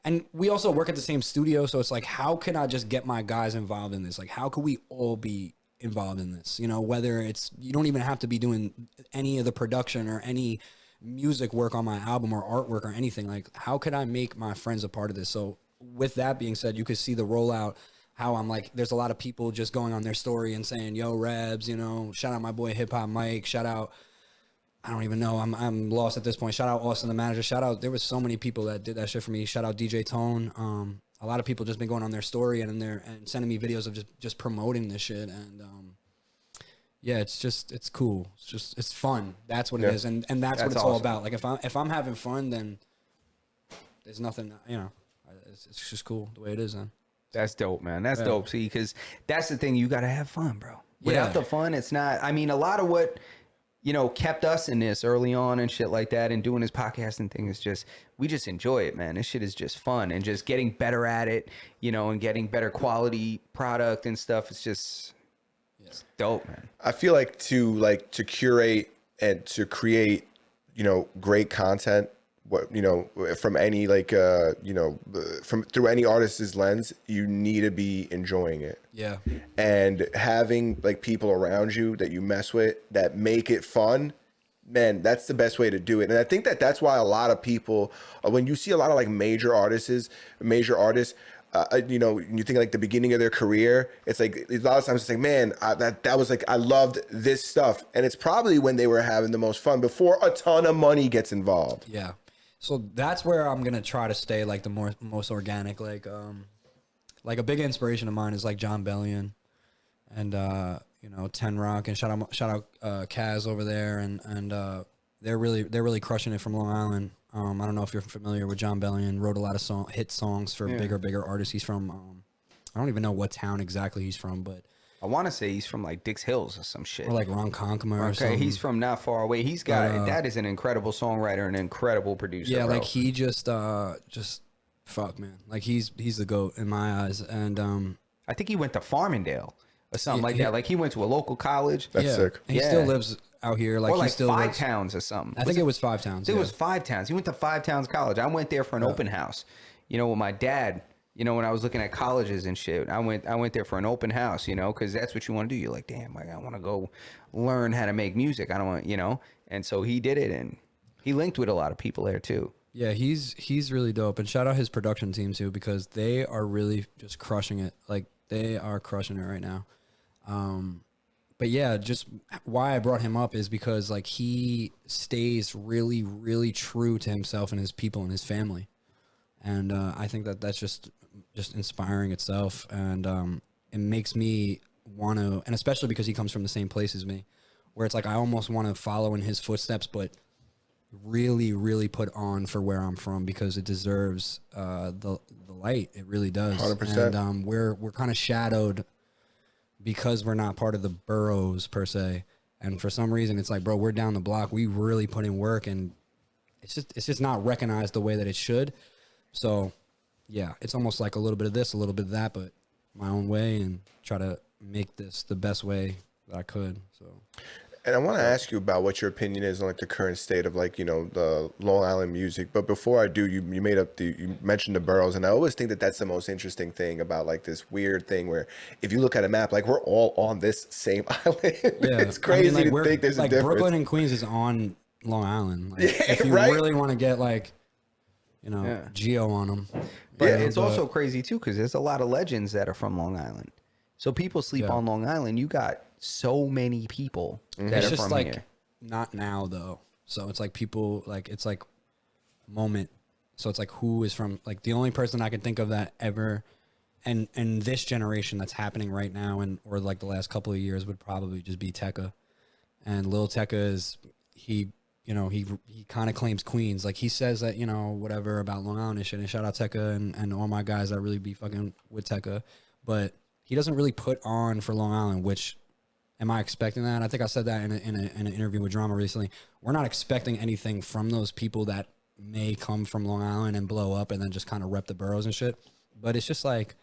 And we also work at the same studio, so it's like, how can I just get my guys involved in this? Like, how could we all be involved in this? You know, whether it's, you don't even have to be doing any of the production or any music work on my album or artwork or anything. Like, how could I make my friends a part of this? So with that being said, you could see the rollout, how I'm like, there's a lot of people just going on their story and saying, yo, Rabz, you know, shout out my boy Hip Hop Mike, shout out, I don't even know, I'm lost at this point. Shout out Austin, the manager, shout out, there was so many people that did that shit for me. Shout out DJ Tone. A lot of people just been going on their story and sending me videos of just promoting this shit. And yeah, it's cool. It's fun. That's what it is. And that's what it's all about. Like if I'm having fun, then there's nothing, you know, it's just cool the way it is then. That's dope, man. That's dope. See, because that's the thing. You got to have fun, bro. Without the fun, it's not. I mean, a lot of what, you know, kept us in this early on and shit like that and doing this podcasting thing is just, we just enjoy it, man. This shit is just fun and just getting better at it, you know, and getting better quality product and stuff. It's just, it's dope, man. I feel like to curate and to create, you know, great content, what, you know, from any like you know, from through any artist's lens, you need to be enjoying it. Yeah. And having like people around you that you mess with that make it fun, man, that's the best way to do it. And I think that's why a lot of people, when you see a lot of like major artists, you know, you think like the beginning of their career, it's like a lot of times it's like, man, that was like, I loved this stuff. And it's probably when they were having the most fun before a ton of money gets involved. Yeah. So that's where I'm going to try to stay like the most organic. Like a big inspiration of mine is like John Bellion and, you know, Ten Rock, and shout out Kaz over there. And they're really crushing it from Long Island. I don't know if you're familiar with John Bellion. Wrote a lot of hit songs for bigger artists. He's from, I don't even know what town exactly he's from, but I want to say he's from like Dix Hills or some shit. Or like Ronkonkoma or something. Okay, he's from not far away. He's got, that is an incredible songwriter and an incredible producer. Yeah, bro. like he just fuck, man. Like he's the GOAT in my eyes. And I think he went to Farmingdale or something like that. Like he went to a local college. That's sick. He still lives out here. Like, or like he still Five lives, Towns or something. I think it was Five Towns. It was Five Towns. He went to Five Towns College. I went there for an open house. You know, with my dad. You know, when I was looking at colleges and shit, I went there for an open house, you know, because that's what you want to do. You're like, damn, I want to go learn how to make music. I don't want, you know. And so he did it, and he linked with a lot of people there too. Yeah, he's really dope. And shout out his production team too, because they are really just crushing it. Like they are crushing it right now. But yeah, just why I brought him up is because like he stays really, really true to himself and his people and his family. And I think that's just inspiring itself, and it makes me want to, and especially because he comes from the same place as me, where it's like I almost want to follow in his footsteps, but really, really put on for where I'm from, because it deserves the light. It really does. 100%. And we're kind of shadowed because we're not part of the boroughs per se, and for some reason it's like, bro, we're down the block. We really put in work, and it's just not recognized the way that it should. So, yeah, it's almost like a little bit of this, a little bit of that, but my own way, and try to make this the best way that I could. So, and I want to ask you about what your opinion is on like the current state of like, you know, the Long Island music. But before I do, you mentioned the boroughs, and I always think that that's the most interesting thing about like this weird thing where if you look at a map, like we're all on this same island. Yeah, it's crazy like, to think there's like a difference. Brooklyn and Queens is on Long Island. Like, Yeah, if you right? really want to get like, you know, Geo on them. But it's also crazy too, because there's a lot of legends that are from Long Island. So people sleep on Long Island. You got so many people that are from here. Not now though. So it's like people like, it's like moment. So it's like who is from, like the only person I can think of that ever, and this generation that's happening right now, and or like the last couple of years, would probably just be Tekka. And Lil Tekka is, he kind of claims Queens. Like he says that, you know, whatever about Long Island and shit. And shout out Tekka and all my guys that really be fucking with Tekka. But he doesn't really put on for Long Island, which, am I expecting that? I think I said that in an interview with Drama recently. We're not expecting anything from those people that may come from Long Island and blow up and then just kind of rep the boroughs and shit. But it's just like,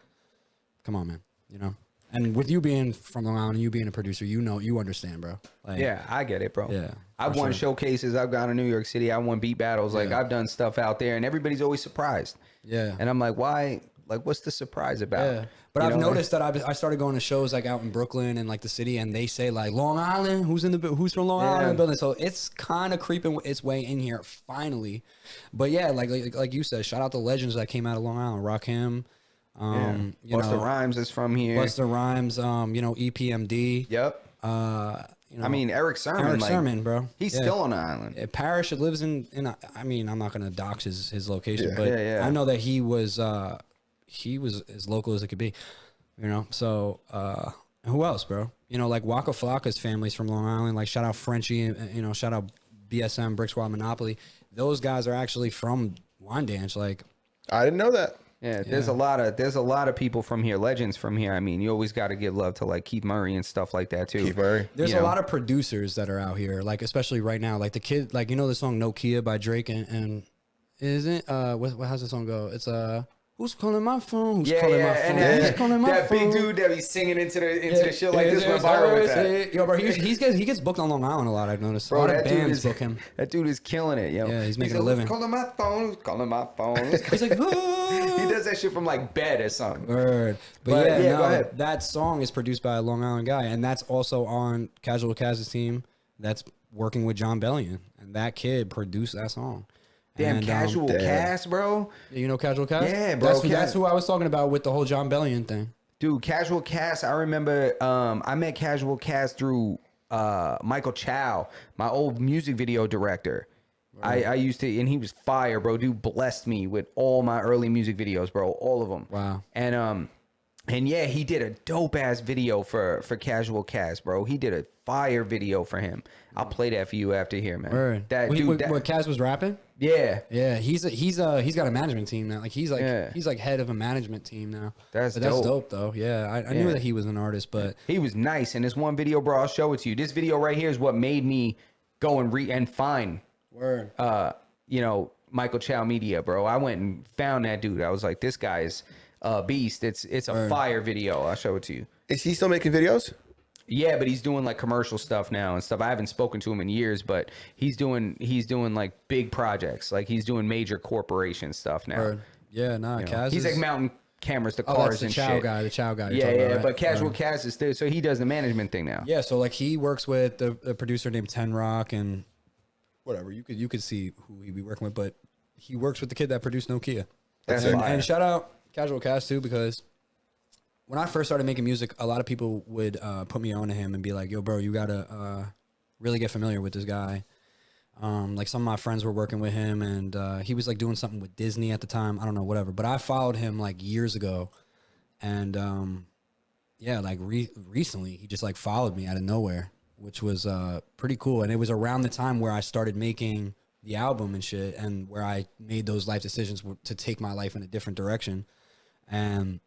come on, man, you know? And with you being from Long Island and you being a producer, you know, you understand, bro. Like, Yeah, I get it, bro. Yeah, I've won showcases. I've gone to New York City. I won beat battles. Like I've done stuff out there, and everybody's always surprised. Yeah. And I'm like, why? what's the surprise about? Yeah, but You I've know, noticed that I started going to shows like out in Brooklyn and like the city, and they say like Long Island, who's from Long Island in the building. So it's kind of creeping its way in here finally. But yeah, like you said, shout out to legends that came out of Long Island, Rakim. You Busta know, Rhymes is from here. Busta Rhymes, you know, EPMD. Yep. You know, I mean, Eric Sermon. Eric Sermon, bro. He's still on the island. Yeah, Parrish lives in I mean, I'm not gonna dox his location, but Yeah. I know that he was as local as it could be, you know. So who else, bro? You know, like Waka Flocka's family's from Long Island. Like shout out Frenchie, you know, shout out BSM, Brick Squad, Monopoly. Those guys are actually from Wyandanch. Like I didn't know that. Yeah, there's a lot of people from here, legends from here. I mean, you always got to give love to like Keith Murray and stuff like that too. Keith Murray. there's a lot of producers that are out here, like especially right now. Like the kid, like you know the song Nokia by Drake and isn't what how's the song go? It's who's calling my phone? Who's calling my phone? Who's calling my that phone? big dude that be singing into the shit like this went viral with that. Yo, bro, he gets booked on Long Island a lot. I've noticed. Bro, a lot of that dude bands is book him. That dude is killing it, yo. Yeah, he's making like, a living. Who's calling my phone? Who's calling my phone? He's like, he does that shit from like bed or something. Word. But yeah, go ahead. that song is produced by a Long Island guy, and that's also on Casual Kaz's team. That's working with John Bellion, and that kid produced that song. Damn, And, Casual Cast, bro. You know Casual Kaz? Yeah, bro. That's who I was talking about with the whole John Bellion thing. Dude, Casual Cast, I remember I met Casual Cast through Michael Chow, my old music video director. Right. I used to, and he was fire, bro. Dude blessed me with all my early music videos, bro. All of them. Wow. And yeah, he did a dope ass video for Casual Cast, bro. He did a fire video for him. I'll play that for you after here, man. Word. That What dude, Kaz was rapping? yeah. Yeah, he's got a management team now. Like he's like head of a management team now. That's dope though. Yeah, I knew that he was an artist, but he was nice. And this one video, bro, I'll show it to you. This video right here is what made me go and find word. You know, Michael Chow Media, bro. I went and found that dude. I was like, this guy's a beast. It's a fire video. I'll show it to you. Is he still making videos? Yeah, but he's doing like commercial stuff now and stuff. I haven't spoken to him in years, but he's doing like big projects. Like he's doing major corporation stuff now. Word. Yeah, nah, Kaz. He's like mounting cameras to cars and Chow shit. guy, the Chow guy. Yeah, about, right? but Casual Cast is there, so he does the management thing now. Yeah, so like he works with a producer named Ten Rock and whatever. You could see who he'd be working with, but he works with the kid that produced Nokia. That's and shout out Casual Cast too, because when I first started making music, a lot of people would put me on to him and be like, yo, bro, you gotta really get familiar with this guy. Like some of my friends were working with him, and he was like doing something with Disney at the time. I don't know, whatever. But I followed him like years ago, and yeah, like recently he just like followed me out of nowhere, which was pretty cool. And it was around the time where I started making the album and shit, and where I made those life decisions to take my life in a different direction. And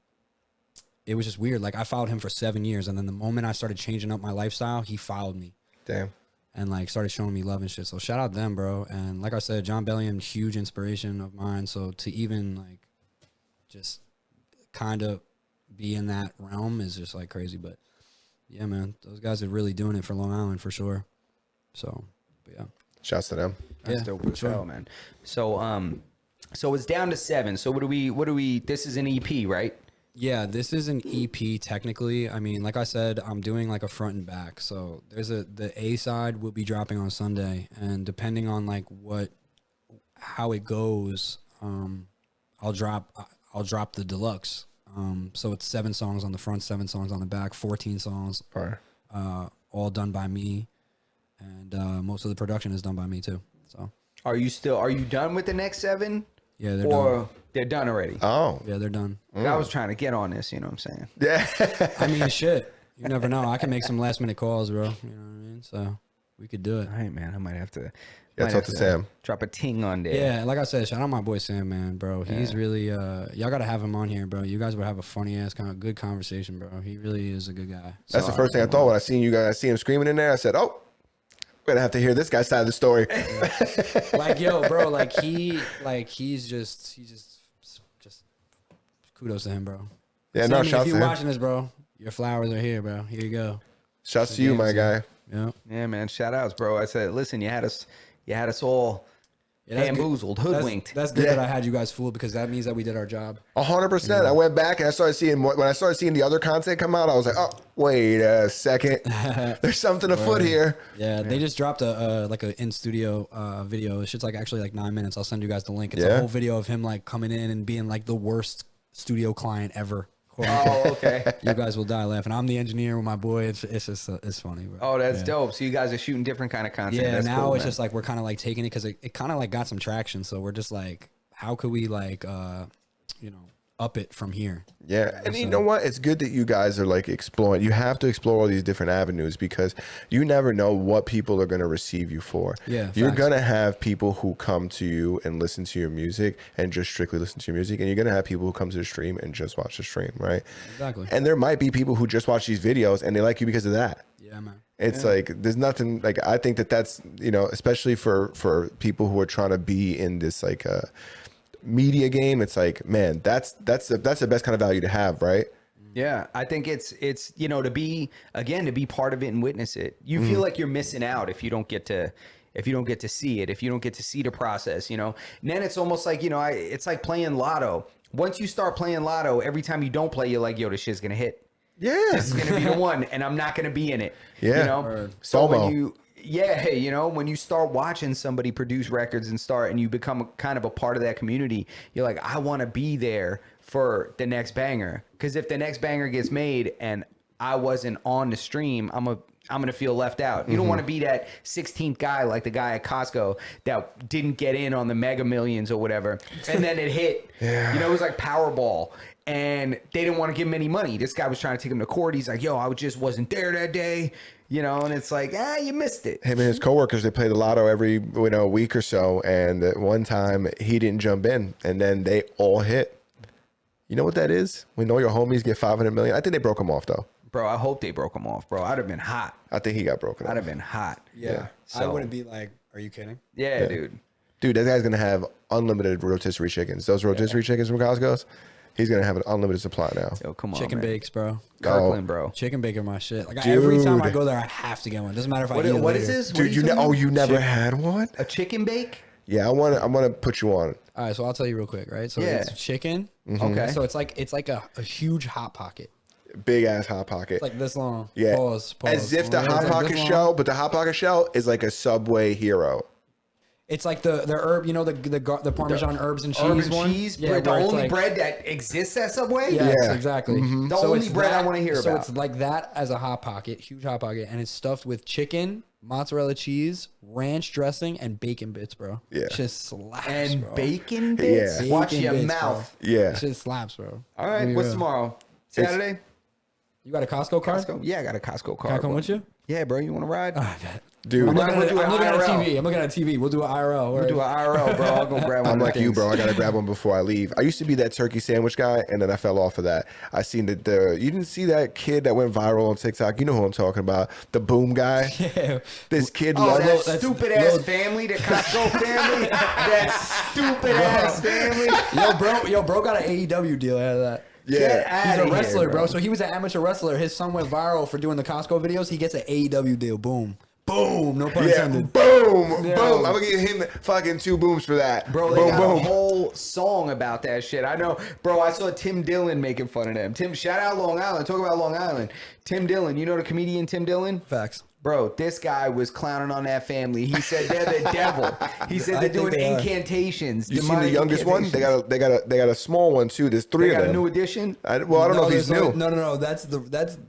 it was just weird. Like I followed him for 7 years, and then the moment I started changing up my lifestyle, he followed me. Damn. And like started showing me love and shit. So shout out them, bro. And like I said, John Bellion, huge inspiration of mine. So to even like just kind of be in that realm is just like crazy. But yeah, man, those guys are really doing it for Long Island for sure. So, but yeah. Shouts to them. That's dope as hell, man. So so it's down to 7. So what do we this is an EP, right? Yeah, this is an EP technically. I mean, like I said, I'm doing like a front and back. So there's the A side will be dropping on Sunday, and depending on like how it goes, I'll drop the deluxe. So it's 7 songs on the front, 7 songs on the back, 14 songs, all done by me, and most of the production is done by me too. So are you done with the next 7? Yeah, they're done. They're done already. Oh. Yeah, they're done. I was trying to get on this, you know what I'm saying? Yeah. I mean, shit. You never know. I can make some last minute calls, bro. You know what I mean? So we could do it. All right, man. I might have to. Yeah, talk to Sam. Drop a ting on there. Yeah, like I said, shout out my boy Sam, man, bro. He's really y'all gotta have him on here, bro. You guys would have a funny ass kind of good conversation, bro. He really is a good guy. That's the first thing I thought when I seen you guys. I see him screaming in there. I said, "Oh, we're gonna have to hear this guy's side of the story." Like, yo, bro, he's just kudos to him, bro. Yeah, Sammy, no, if shouts to you're him. watching this, bro, your flowers are here, bro. Here you go. Shouts to you, my guy. Yeah. Yeah, man. Shout outs, bro. I said, listen, you had us all. bamboozled, hoodwinked. That's good that I had you guys fooled because that means that we did our job. 100%. I went back and I started seeing when I started seeing the other content come out. I was like, oh, wait a second, there's something afoot here. Yeah, they just dropped a like an in studio video. It's just like actually like 9 minutes. I'll send you guys the link. It's a whole video of him like coming in and being like the worst studio client ever. Oh, okay. You guys will die laughing. I'm the engineer with my boy. It's just it's funny. Bro. Oh, that's dope. So you guys are shooting different kind of content. Yeah, that's now cool, it's man. just like we're kind of like taking it because it kind of like got some traction. So we're just like, how could we like up it from here? Yeah, and you know what? It's good that you guys are like exploring. You have to explore all these different avenues because you never know what people are going to receive you for. Yeah, you're facts. going to have people who come to you and listen to your music and just strictly listen to your music, and you're going to have people who come to the stream and just watch the stream, right? Exactly. And there might be people who just watch these videos and they like you because of that. Yeah, man. It's like there's nothing like I think that's especially for people who are trying to be in this like media game. It's like, man, that's the best kind of value to have, right? Yeah, I think it's to be part of it and witness it. You feel like you're missing out if you don't get to see it, if you don't get to see the process, And then it's almost like, it's like playing lotto. Once you start playing lotto, every time you don't play, you're like, yo, this shit's gonna hit. Yeah, This is gonna be the one, and I'm not gonna be in it. Yeah. So FOMO. when you start watching somebody produce records and you become kind of a part of that community, you're like, I want to be there for the next banger. Because if the next banger gets made and I wasn't on the stream, I'm gonna feel left out. You don't want to be that 16th guy like the guy at Costco that didn't get in on the Mega Millions or whatever, and then it hit. Yeah. It was like Powerball. And they didn't want to give him any money. This guy was trying to take him to court. He's like, yo, I just wasn't there that day. And it's like, you missed it. Him and his coworkers, they play the lotto every week or so. And at one time, he didn't jump in. And then they all hit. You know what that is? When all your homies get 500 million. I think they broke him off, though. Bro, I hope they broke him off, bro. I'd have been hot. I think he got broken off. I'd have been hot. Yeah. I wouldn't be like, are you kidding? Yeah, dude. Dude, that guy's going to have unlimited rotisserie chickens. Those rotisserie chickens from Costco's, he's going to have an unlimited supply now. Yo, come on, Chicken man. bakes, bro. Kirkland, bro. Chicken bake are my shit. Like every time I go there, I have to get one. Doesn't matter if I eat it What later. is this? Dude, you never had one? A chicken bake? Yeah, I want to put you on. All right, so I'll tell you real quick, right? So Yeah. it's chicken. Okay. So it's like a huge hot pocket. Big ass Hot Pocket. It's like this long. Yeah. Pause. As if the It's Hot like Pocket this long. shell, but the Hot Pocket shell is like a Subway hero. It's like the herb, the Parmesan herbs and cheese Herb and one. cheese? Yeah, the where it's only like- bread that exists at Subway? Yes, Yeah. exactly. The So only it's bread I that- wanna hear so about. it's like that as a hot pocket, huge hot pocket, and it's stuffed with chicken, mozzarella cheese, ranch dressing, and bacon bits, bro. Yeah. It just slaps, And bro. bacon bits? Yeah. Watch Bacon your bits, mouth. Yeah. It just slaps, bro. All right, Be what's real. tomorrow? Saturday? You got a Costco card? Costco? Yeah, I got a Costco card. Can I come bro. with you? Yeah, bro. You want to ride? Dude, I'm looking We'll at do an I'm looking at a IRL. TV. I'm looking at a TV. We'll do an IRL. We'll do an IRL, bro. I'll go grab one. I'm of like them you, things. bro. I gotta grab one before I leave. I used to be that turkey sandwich guy, and then I fell off of that. I seen that you didn't see that kid that went viral on TikTok. You know who I'm talking about? The boom guy. Yeah. This kid. Oh, loves- that stupid ass family, the Costco family. That stupid ass family. Bro got an AEW deal out of that. Yeah. Get He's outta a here, wrestler, bro. So he was an amateur wrestler. His son went viral for doing the Costco videos. He gets an AEW deal. Boom. Boom. No pun Yeah, intended. boom, Yeah. boom. I'm gonna give him fucking 2 booms for that. Bro, they boom, got boom. a whole song about that shit. I know, bro. I saw Tim Dillon making fun of them. Shout out Long Island. Talk about Long Island. Tim Dillon. You know the comedian Tim Dillon? Facts. Bro, this guy was clowning on that family. He said they're the devil. He said I they're think doing they are. incantations. You seen the demonic youngest one? incantations. They got a small one too. There's 3 They got of a them. new edition. I don't know if he's new. No. That's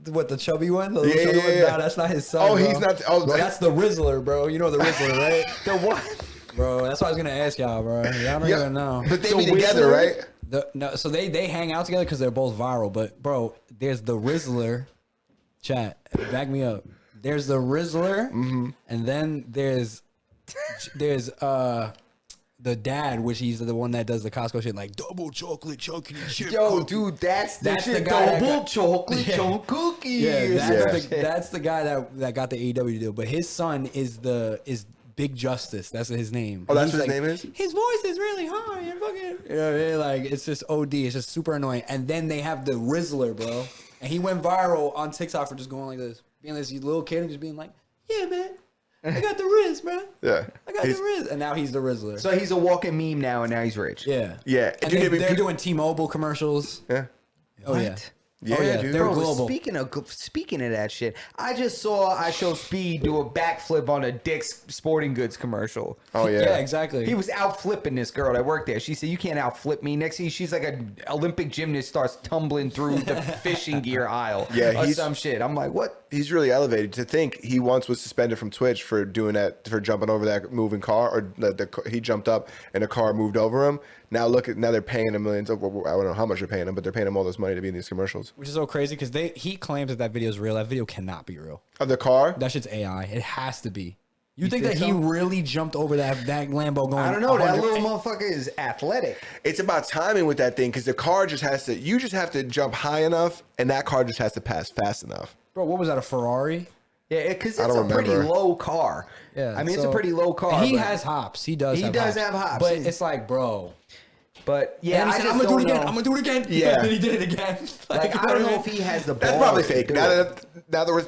what the chubby one. The little Yeah, chubby yeah, one? yeah. Nah, that's not his son. Oh, bro. he's not- oh, bro, that's the Rizzler, bro. You know the Rizzler, right? The what? Bro, that's what I was gonna ask y'all, bro. Y'all don't even know. But they The be together, Whistler? right? No, so they hang out together because they're both viral. But bro, there's the Rizzler. Chat, back me up. There's the Rizzler, and then there's the dad, which he's the one that does the Costco shit, like double chocolate chunky chip. Yo, cookie. dude, that's the That's the shit. guy that Double got- chocolate Yeah. chunk cookies. Yeah, Yeah. that's the guy that got the AEW deal. But his son is Big Justice. That's his name. Oh, that's He's what his name is? His voice is really high and fucking. You know what I mean? Like it's just OD. It's just super annoying. And then they have the Rizzler, bro, and he went viral on TikTok for just going like this, being this little kid and just being like, "Yeah, man, I got the Riz, man. Yeah. I got the Riz. And now he's the Rizzler. So he's a walking meme now, and now he's rich. Yeah. Yeah. And Dude, they're doing T-Mobile commercials. Yeah. Oh, yeah. Yeah, Oh, yeah, dude. they're Bro, global. speaking of that shit, I just saw I Show Speed do a backflip on a Dick's Sporting Goods commercial. Oh, yeah. Yeah, exactly. He was out flipping this girl that worked there. She said, "You can't out flip me." Next thing she's like an Olympic gymnast, starts tumbling through the fishing gear aisle. Yeah, or he's- some shit. I'm like, what? He's really elevated. To think he once was suspended from Twitch for doing that, for jumping over that moving car, or he jumped up and a car moved over him. Now now they're paying him millions. I don't know how much they're paying him, but they're paying him all this money to be in these commercials. Which is so crazy because he claims that video is real. That video cannot be real. Of the car? That shit's AI. It has to be. You think think that he so? really jumped over that Lambo going? I don't know. That 100 little motherfucker is athletic. It's about timing with that thing because the car you just have to jump high enough, and that car just has to pass fast enough. Bro, what was that? A Ferrari? Yeah, because I it's a don't pretty remember. low car. Yeah. I mean, it's a so- pretty low car. And he but- has hops. He does. He have does hops. have hops. But He's- it's like, bro. But yeah, And I he said, just I'm gonna do don't it again. know. I'm gonna do it again. Yeah. And then he did it again. Like, I don't know if he has the balls. That's probably to fake. do Now it. that we're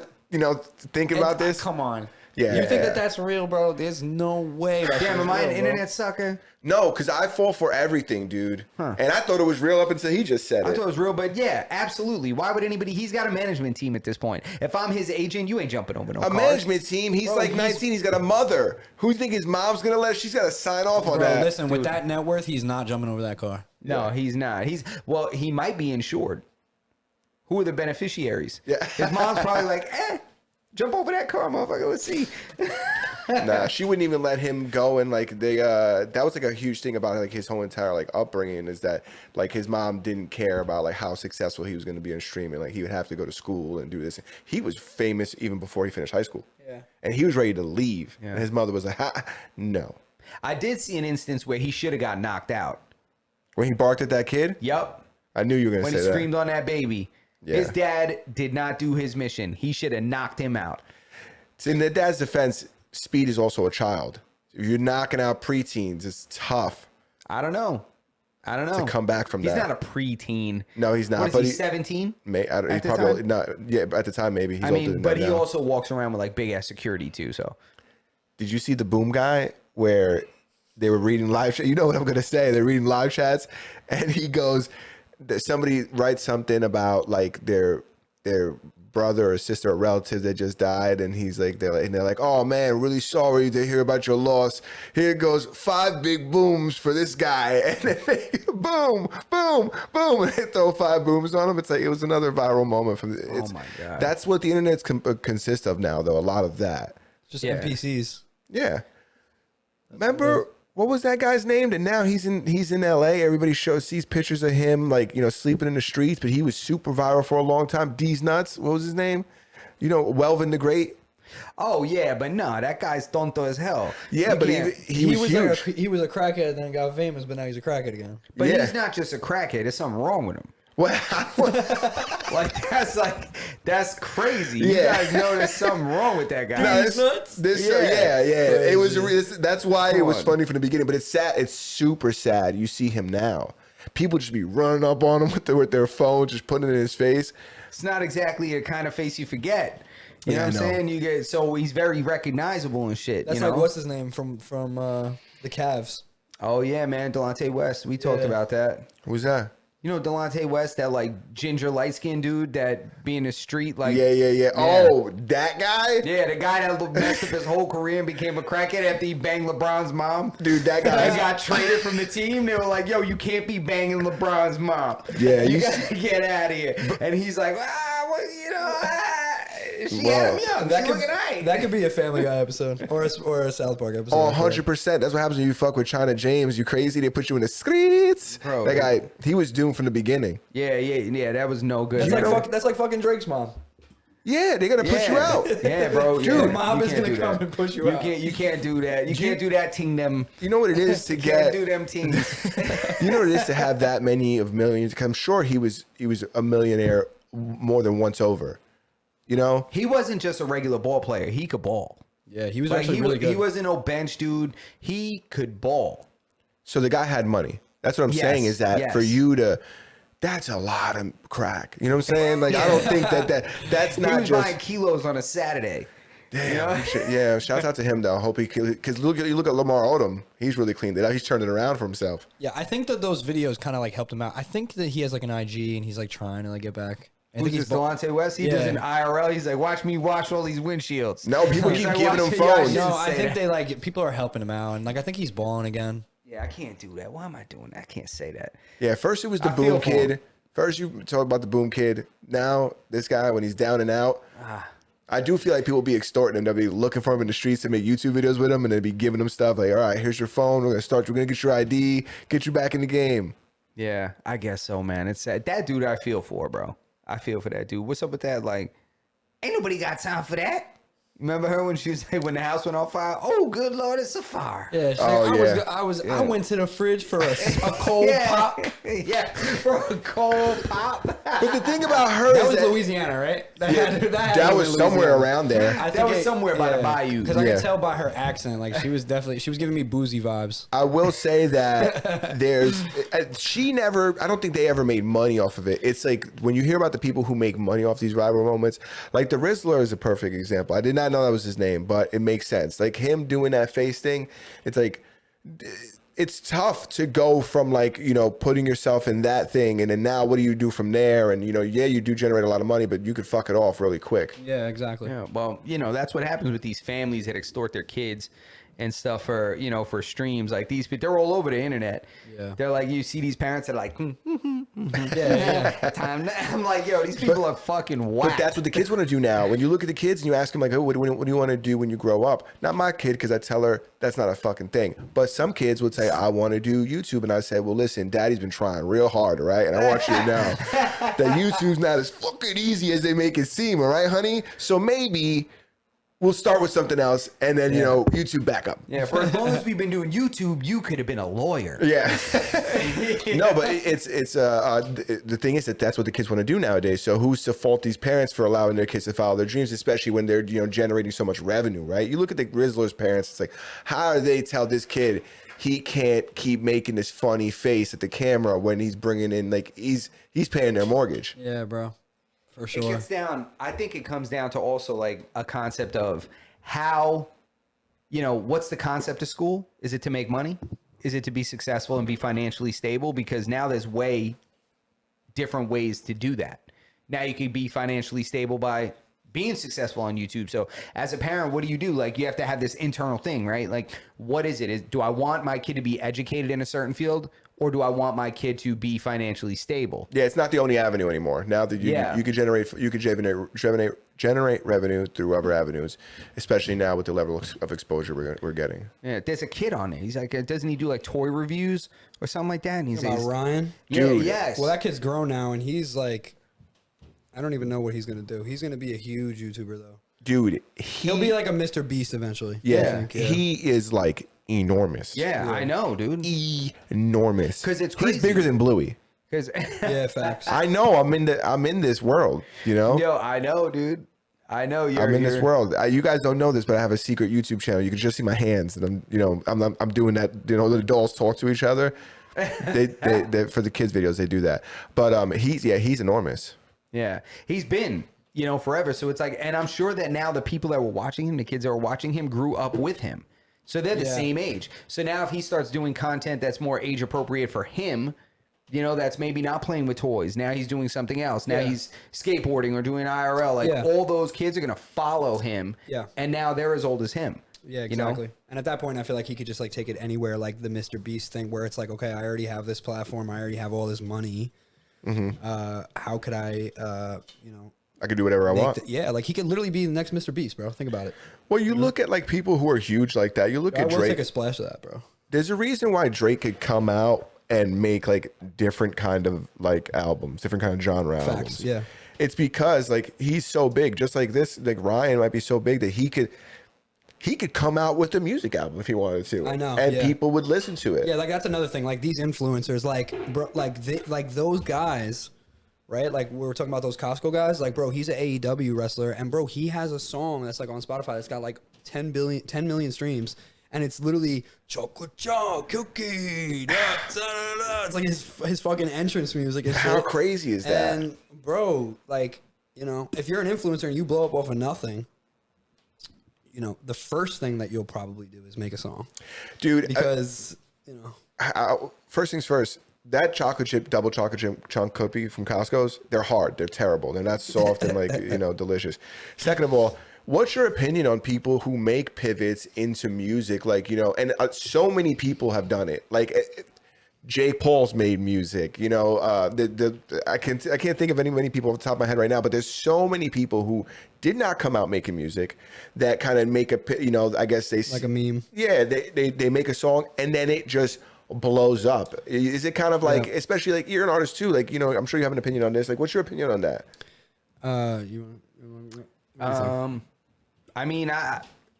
thinking about this, Come on. Yeah. You think that that's real, bro? There's no way. That Damn, shit's am I an real, bro. internet sucker? no, because I fall for everything, dude. And I thought it was real up until he just said I it. thought it was real, but yeah, absolutely. Why would anybody? He's got a management team at this point. If I'm his agent, you ain't jumping over no A cars. management team. He's Bro, like he's- 19. He's got a mother. Who you think his mom's gonna let? She's got to sign off on Bro, that. listen, with that net worth, he's not jumping over that car. No, he's not. He might be insured. Who are the beneficiaries? Yeah. His mom's probably like, jump over that car, motherfucker. Let's see. Nah, she wouldn't even let him go. And like that was like a huge thing about like his whole entire like upbringing is that like his mom didn't care about like how successful he was going to be in streaming. Like he would have to go to school and do this. He was famous even before he finished high school. Yeah. And he was ready to leave. Yeah. And his mother was like, no. I did see an instance where he should have got knocked out. When he barked at that kid, Yup. I knew you were going When to he say that. screamed on that baby. Yeah. His dad did not do his mission. He should have knocked him out. In the dad's defense, Speed is also a child. If you're knocking out preteens, it's tough I don't know. to come back from He's that. not a preteen. No, he's not. What is But he, 17? He at the probably time? not. Yeah, but at the time maybe he's I older mean, than but that he now. also walks around with like big ass security too. So Did you see the Boom guy where they were reading live? You know what I'm gonna say? They're reading live chats, and he goes, somebody writes something about like their brother or sister or relative that just died, and he's like, they're like, oh man, really sorry to hear about your loss. Here goes 5 big booms for this guy, and then they, boom, boom, boom, and they throw 5 booms on him. It's like it was another viral moment from. It's, my God. That's what the internet consists of now, though. A lot of that. Just Yeah. NPCs. Yeah. Remember what was that guy's name? And now he's in LA. Everybody sees pictures of him like, sleeping in the streets, but he was super viral for a long time. D's nuts. What was his name? Welvin the Great. oh yeah, but no, that guy's tonto as hell. Yeah, You but can't- he was huge. he was a crackhead and then got famous, but now he's a crackhead again. but yeah. he's not just a crackhead. There's something wrong with him. What? That's crazy. You Yeah. guys know there's something wrong with that guy. No, He's nuts? yeah. It was. That's why it was on. funny from the beginning. But it's sad. It's super sad. You see him now. People just be running up on him with their phone, just putting it in his face. It's not exactly a kind of face you forget. You Yeah, know what I'm I know. saying? You get so he's very recognizable and shit. That's you know? like what's his name from the Cavs. Oh yeah, man, Delonte West. We talked Yeah. about that. Who's that? You know Delonte West, that like ginger light skinned dude that be in the street like Yeah. Oh, that guy. Yeah, the guy that messed up his whole career and became a crackhead after he banged LeBron's mom. Dude, that That guy. got traded from the team. They were like, "Yo, you can't be banging LeBron's mom. Yeah, you you gotta get out of here." And he's like, she Whoa. had him young. That She could, looking aight. that could be a Family Guy episode or a South Park episode. Oh, 100%. That's what happens when you fuck with China James. You crazy? They put you in the streets. Bro. That guy, he was doomed from the beginning. Yeah. That was no good. That's like fucking Drake's mom. Yeah, they're gonna push you out. Yeah, bro. Dude, yeah, mom you is can't gonna do come that. and push you out. You can't do that. You can't do that. Ting them. You know what it is to You can't get. do them tings. You know what it is to have that many of millions. 'Cause I'm sure he was a millionaire more than once over. You know. He wasn't just a regular ball player. He could ball. Yeah, he was Like actually really good. he wasn't no bench dude. He could ball. So the guy had money. That's what I'm Yes, saying. Is that yes. for you to. That's a lot of crack. You know what I'm saying? Like I don't think that's He not was just. buying kilos on a Saturday. Damn. Yeah. Shouts out to him though. I hope because you look at Lamar Odom. He's really cleaned it out. He's turned it around for himself. Yeah, I think that those videos kind of like helped him out. I think that he has like an IG and he's like trying to like get back. I think Who's Delonte West? He does an IRL. He's like, watch me wash all these windshields. No, people keep like, giving him watch- phones. No, I think that. they like people are helping him out, and like I think he's balling again. Yeah, I can't do that. Why am I doing that? I can't say that. Yeah, first it was the I feel Boom for him. Kid. First you talk about the Boom Kid. Now this guy, when he's down and out, I do feel like people be extorting him. They'll be looking for him in the streets to make YouTube videos with him, and they'll be giving him stuff like, all right, here's your phone. We're gonna get your ID, get you back in the game. Yeah, I guess so, man. It's sad. That dude I feel for, bro. I feel for that dude. What's up with that? Like, ain't nobody got time for that. Remember her when she was like, when the house went on fire? Oh, good Lord, it's a fire. Yeah, she's Oh, like, yeah. I went to the fridge for a cold pop. Yeah, for a cold pop. But the thing about her That is was that Louisiana, right? that was somewhere around there. That was somewhere by the bayou. Because I Yeah. could tell by her accent, like she was giving me boozy vibes. I will say that I don't think they ever made money off of it. It's like when you hear about the people who make money off these viral moments, like the Rizzler is a perfect example. I did not know that was his name, but it makes sense. Like him doing that face thing, it's like, it's tough to go from like, putting yourself in that thing. And then now what do you do from there? And, yeah, you do generate a lot of money, but you could fuck it off really quick. Yeah, exactly. Yeah, well, that's what happens with these families that extort their kids and stuff for, for streams. Like these people, they're all over the internet. Yeah. They're like, you see these parents that are like, Yeah. time. I'm like, yo, these people are fucking whack. But that's what the kids want to do now. When you look at the kids and you ask them like, oh, what do you want to do when you grow up? Not my kid, because I tell her that's not a fucking thing. But some kids would say, I want to do YouTube. And I say, well, listen, daddy's been trying real hard, all right? And I want you to know that YouTube's not as fucking easy as they make it seem, all right, honey? So maybe we'll start with something else and then, YouTube back up. Yeah, for as long as we've been doing YouTube, you could have been a lawyer. Yeah. No, but it's the thing is that that's what the kids want to do nowadays. So who's to fault these parents for allowing their kids to follow their dreams, especially when they're, generating so much revenue, right? You look at the Rizzler's parents, it's like, how do they tell this kid he can't keep making this funny face at the camera when he's bringing in, like, he's paying their mortgage? Yeah, bro. For It sure. gets down. I think it comes down to also like a concept of how, what's the concept of school? Is it to make money? Is it to be successful and be financially stable? Because now there's way different ways to do that. Now you can be financially stable by being successful on YouTube. So as a parent, what do you do? Like you have to have this internal thing, right? Like what is it? Do I want my kid to be educated in a certain field? Or do I want my kid to be financially stable? Yeah, it's not the only avenue anymore. Now that you could generate revenue through other avenues, especially now with the level of exposure we're getting. Yeah, there's a kid on it. He's like, doesn't he do like toy reviews or something like that? And he's About like, Ryan? yeah, Dude. yes. Well, that kid's grown now, and he's like, I don't even know what he's gonna do. He's gonna be a huge YouTuber though. Dude, He'll be like a Mr. Beast eventually. yeah, I think, yeah. he is like enormous. yeah, I know, dude. Enormous. 'Cause it's he's crazy. bigger than Bluey. Because Yeah, facts. I know. I'm in this world. yo, I know, dude. I know you're. I'm in this world. You guys don't know this, but I have a secret YouTube channel. You can just see my hands, and I'm doing that. The adults talk to each other. They for the kids videos they do that. But he's enormous. Yeah, he's been, forever. So it's like, and I'm sure that now the people that were watching him, the kids that were watching him, grew up with him. So they're the same age. So now if he starts doing content that's more age appropriate for him, that's maybe not playing with toys. Now he's doing something else. Now he's skateboarding or doing IRL. Like all those kids are going to follow him. Yeah. And now they're as old as him. Yeah, exactly. And at that point, I feel like he could just like take it anywhere, like the Mr. Beast thing, where it's like, okay, I already have this platform, I already have all this money. How could I, I could do whatever I want. like he could literally be the next Mr. Beast, bro. Think about it. Well, you look at like people who are huge like that. You look I at will Drake. take a splash of that, bro. There's a reason why Drake could come out and make like different kind of like albums, different kind of genre albums. Yeah. It's because like he's so big, just like this, like Ryan might be so big that he could come out with a music album if he wanted to. I know, and yeah. people would listen to it. Yeah, like that's another thing. Like these influencers, like bro, like those guys, right? Like we were talking about those Costco guys. Like, bro, he's an AEW wrestler, and bro, he has a song that's like on Spotify that's got like 10 million streams, and it's literally chocolate chunk cookie. Da, da, da, da. It's like his fucking entrance music. And How shit. crazy is that? And bro, like if you're an influencer and you blow up off of nothing, you know, the first thing that you'll probably do is make a song, dude. because you know. First things first. That chocolate chip, double chocolate chip chunk cookie from Costco's, they're hard. They're terrible. They're not soft and like, you know, delicious. Second of all, what's your opinion on people who make pivots into music? Like, you know, and so many people have done it. Like J. Paul's made music, you know, I can't think of many people off the top of my head right now, but there's so many people who did not come out making music that kind of make you know, I guess like a meme. Yeah. They make a song and then it just blows up. Is it kind of like, especially like you're an artist too, like, you know, I'm sure you have an opinion on this. Like, what's your opinion on that? I mean,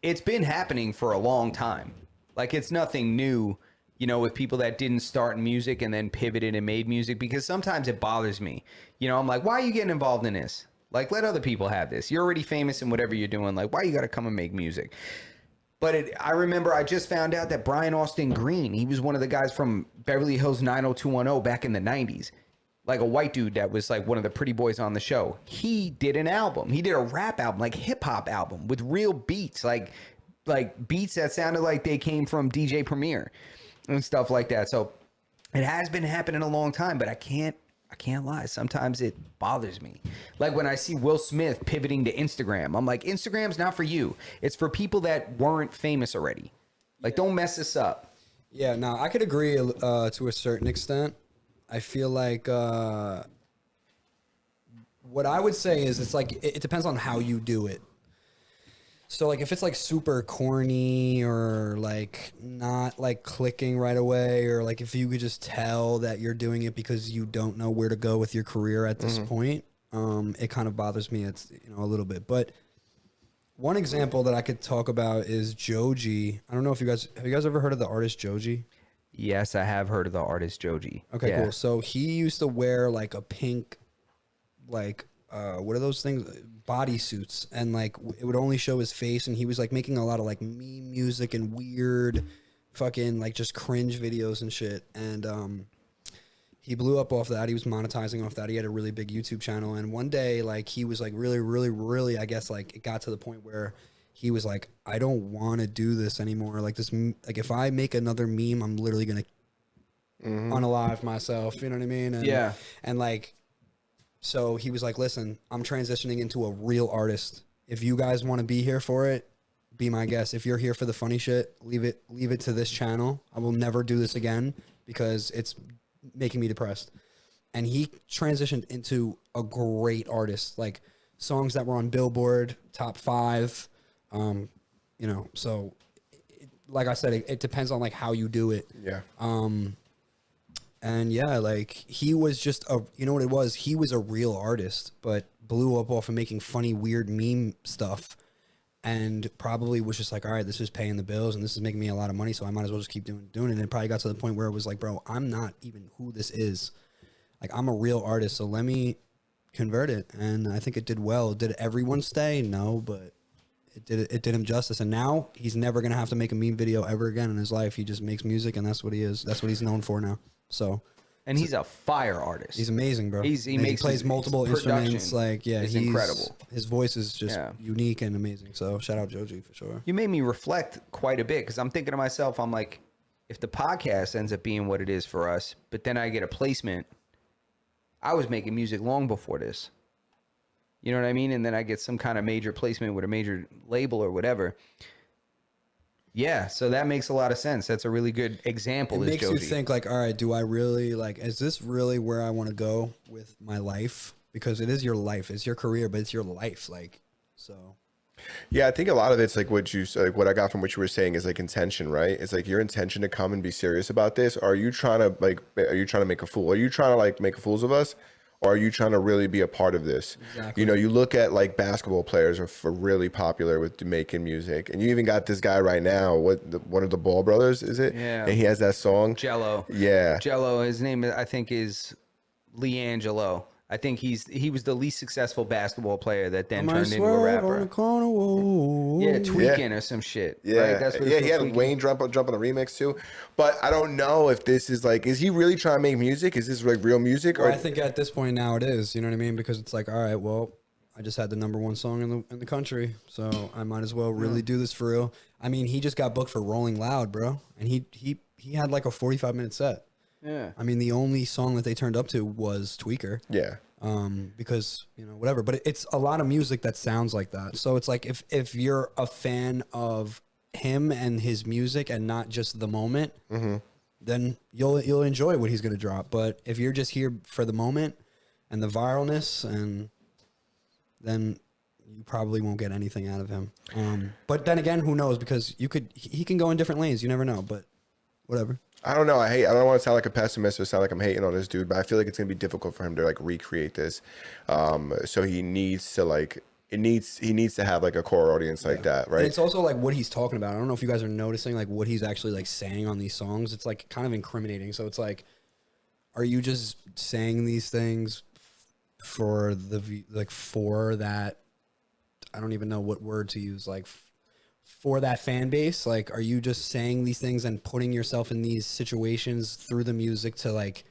it's been happening for a long time. Like, it's nothing new, you know, with people that didn't start in music and then pivoted and made music, because sometimes it bothers me. You know, I'm like, why are you getting involved in this? Like, let other people have this. You're already famous in whatever you're doing. Like, why you got to come and make music? But I remember I just found out that Brian Austin Green, he was one of the guys from Beverly Hills 90210 back in the 90s. Like a white dude that was like one of the pretty boys on the show. He did an album. He did a rap album, like hip hop album with real beats, like beats that sounded like they came from DJ Premier and stuff like that. So it has been happening a long time, but I can't lie. Sometimes it bothers me. Like when I see Will Smith pivoting to Instagram, I'm like, Instagram's not for you. It's for people that weren't famous already. Like, don't mess this up. Yeah, no, I could agree to a certain extent. I feel like what I would say is it's like it depends on how you do it. So like if it's like super corny or like not like clicking right away, or like if you could just tell that you're doing it because you don't know where to go with your career at this point, it kind of bothers me. It's, you know, a little bit. But one example that I could talk about is Joji. I don't know if you guys have you guys ever heard of the artist Joji? Yes, I have heard of the artist Joji. Okay, Yeah. cool. So he used to wear like a pink, like what are those things? Bodysuits, and like it would only show his face, and he was like making a lot of like meme music and weird, fucking like just cringe videos and shit. And he blew up off that. He was monetizing off that. He had a really big YouTube channel, and one day like he was like really, I guess like it got to the point where he was like, I don't want to do this anymore. Like this, like if I make another meme, I'm literally gonna unalive myself. You know what I mean? And, Yeah. And like, so he was like, listen, I'm transitioning into a real artist. If you guys want to be here for it, be my guest. If you're here for the funny shit, leave it to this channel. I will never do this again because it's making me depressed. And he transitioned into a great artist, like songs that were on Billboard top 5. You know, so like I said, it depends on like how you do it. Yeah. And yeah, like he was just you know what it was? He was a real artist, but blew up off of making funny, weird meme stuff, and probably was just like, all right, this is paying the bills and this is making me a lot of money, so I might as well just keep doing it. And it probably got to the point where it was like, bro, I'm not even who this is. Like, I'm a real artist, so let me convert it. And I think it did well. Did everyone stay? No, but it did him justice. And now he's never gonna have to make a meme video ever again in his life. He just makes music, and that's what he is. That's what he's known for now. So, And he's a fire artist. he's amazing, bro. He plays multiple instruments. production Like, yeah, is he's incredible. His voice is just Yeah. unique and amazing. So shout out Joji for sure. You made me reflect quite a bit, because I'm thinking to myself, I'm like, if the podcast ends up being what it is for us, but then I get a placement, I was making music long before this. You know what I mean? And then I get some kind of major placement with a major label or whatever. Yeah, so that makes a lot of sense. That's a really good example. It is makes you Joji. think like, all right, do I really like, is this really where I want to go with my life? Because it is your life, it's your career, but it's your life. Like, so. Yeah, I think a lot of it's like what I got from what you were saying is like intention, right? It's like your intention to come and be serious about this. Or are you trying to make a fool? Are you trying to like make fools of us? Or are you trying to really be a part of this? Exactly. You know, you look at like basketball players are really popular with making music, and you even got this guy right now. One of the Ball brothers, is it? Yeah. And he has that song. Jello. Yeah. Jello. His name, I think, is Leangelo. I think he was the least successful basketball player that then turned into a rapper. On the corner, whoa. Yeah, tweaking or some shit. Yeah, right? That's what it's he had tweaking. Wayne jump on the remix too. But I don't know if this is like, is he really trying to make music? Is this like real music? Well, I think at this point now it is, you know what I mean? Because it's like, all right, well, I just had the #1 song in the country, so I might as well really do this for real. I mean, he just got booked for Rolling Loud, bro, and he had like a 45-minute set. Yeah. I mean, the only song that they turned up to was Tweaker. Yeah. Because, whatever. But it's a lot of music that sounds like that. So it's like if you're a fan of him and his music and not just the moment, then you'll enjoy what he's going to drop. But if you're just here for the moment and the viralness, and then you probably won't get anything out of him. But then again, who knows? Because he can go in different lanes. You never know. But whatever. I don't know. I don't want to sound like a pessimist or sound like I'm hating on this dude, but I feel like it's gonna be difficult for him to like recreate this. So he needs to he needs to have like a core audience like that, right? And it's also like what he's talking about. I don't know if you guys are noticing like what he's actually like saying on these songs. It's like kind of incriminating. So it's like, are you just saying these things for for that? I don't even know what word to use. Like, for that fan base, like, are you just saying these things and putting yourself in these situations through the music to like,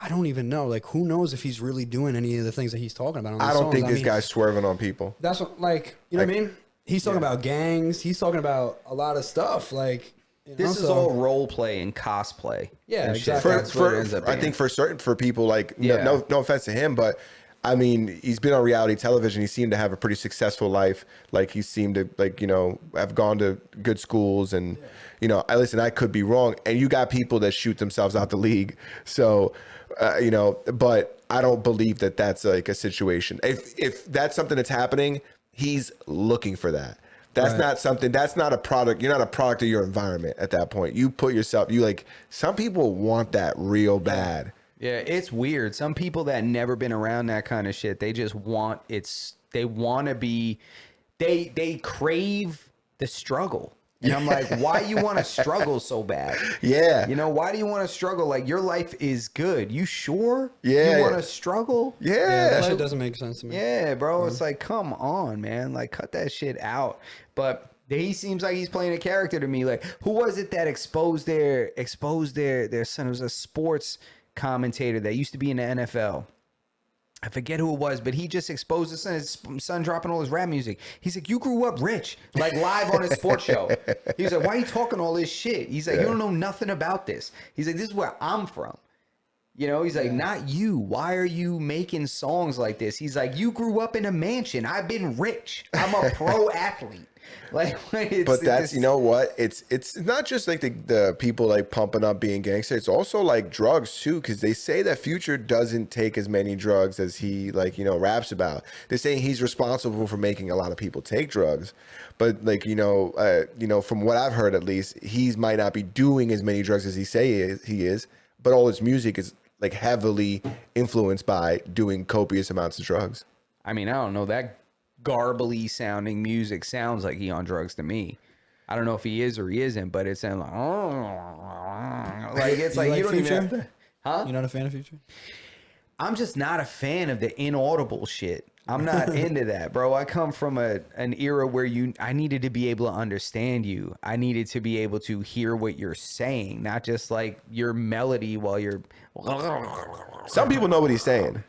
I don't even know. Like, who knows if he's really doing any of the things that he's talking about on these I don't songs. think this guy's swerving on people. That's what, like, you know what I mean? He's talking about gangs. He's talking about a lot of stuff. Like, This is all role play and cosplay. Yeah, and shit. exactly. That's what it ends up I being. think for people like no offense to him, but I mean, he's been on reality television. He seemed to have a pretty successful life. Like, he seemed to have gone to good schools, and I could be wrong. And you got people that shoot themselves out the league. So, but I don't believe that that's like a situation. If that's something that's happening, he's looking for that. That's not something. That's not a product. You're not a product of your environment at that point. You put yourself. Some people want that real bad. Yeah, it's weird. Some people that never been around that kind of shit, they just want they want to be, they crave the struggle. And I'm like, why you want to struggle so bad? Yeah. Why do you want to struggle? Like, your life is good. You sure? Yeah. You want to struggle? Yeah. that shit doesn't make sense to me. Yeah, bro. It's like, come on, man. Like, cut that shit out. But he seems like he's playing a character to me. Like, who was it that exposed their son? It was a sports commentator that used to be in the NFL. I forget who it was, but he just exposed his son dropping all his rap music. He's like, you grew up rich, like live on his sports show. He's like, why are you talking all this shit? He's like, you don't know nothing about this. He's like, this is where I'm from. He's like, not you. Why are you making songs like this? He's like, you grew up in a mansion. I've been rich. I'm a pro athlete. Like, but that's you know what? It's not just like the people like pumping up being gangster. It's also like drugs too, because they say that Future doesn't take as many drugs as he raps about. They're saying he's responsible for making a lot of people take drugs, but from what I've heard at least, he might not be doing as many drugs as he is. But all his music is like heavily influenced by doing copious amounts of drugs. I mean, I don't know, that garbly sounding music sounds like he on drugs to me. I don't know if he is or he isn't, but it sounds like it's like you don't Future? even have to, huh? You're not a fan of Future? I'm just not a fan of the inaudible shit. I'm not into that, bro. I come from an era where I needed to be able to understand you. I needed to be able to hear what you're saying, not just like your melody while you're. Some people know what he's saying.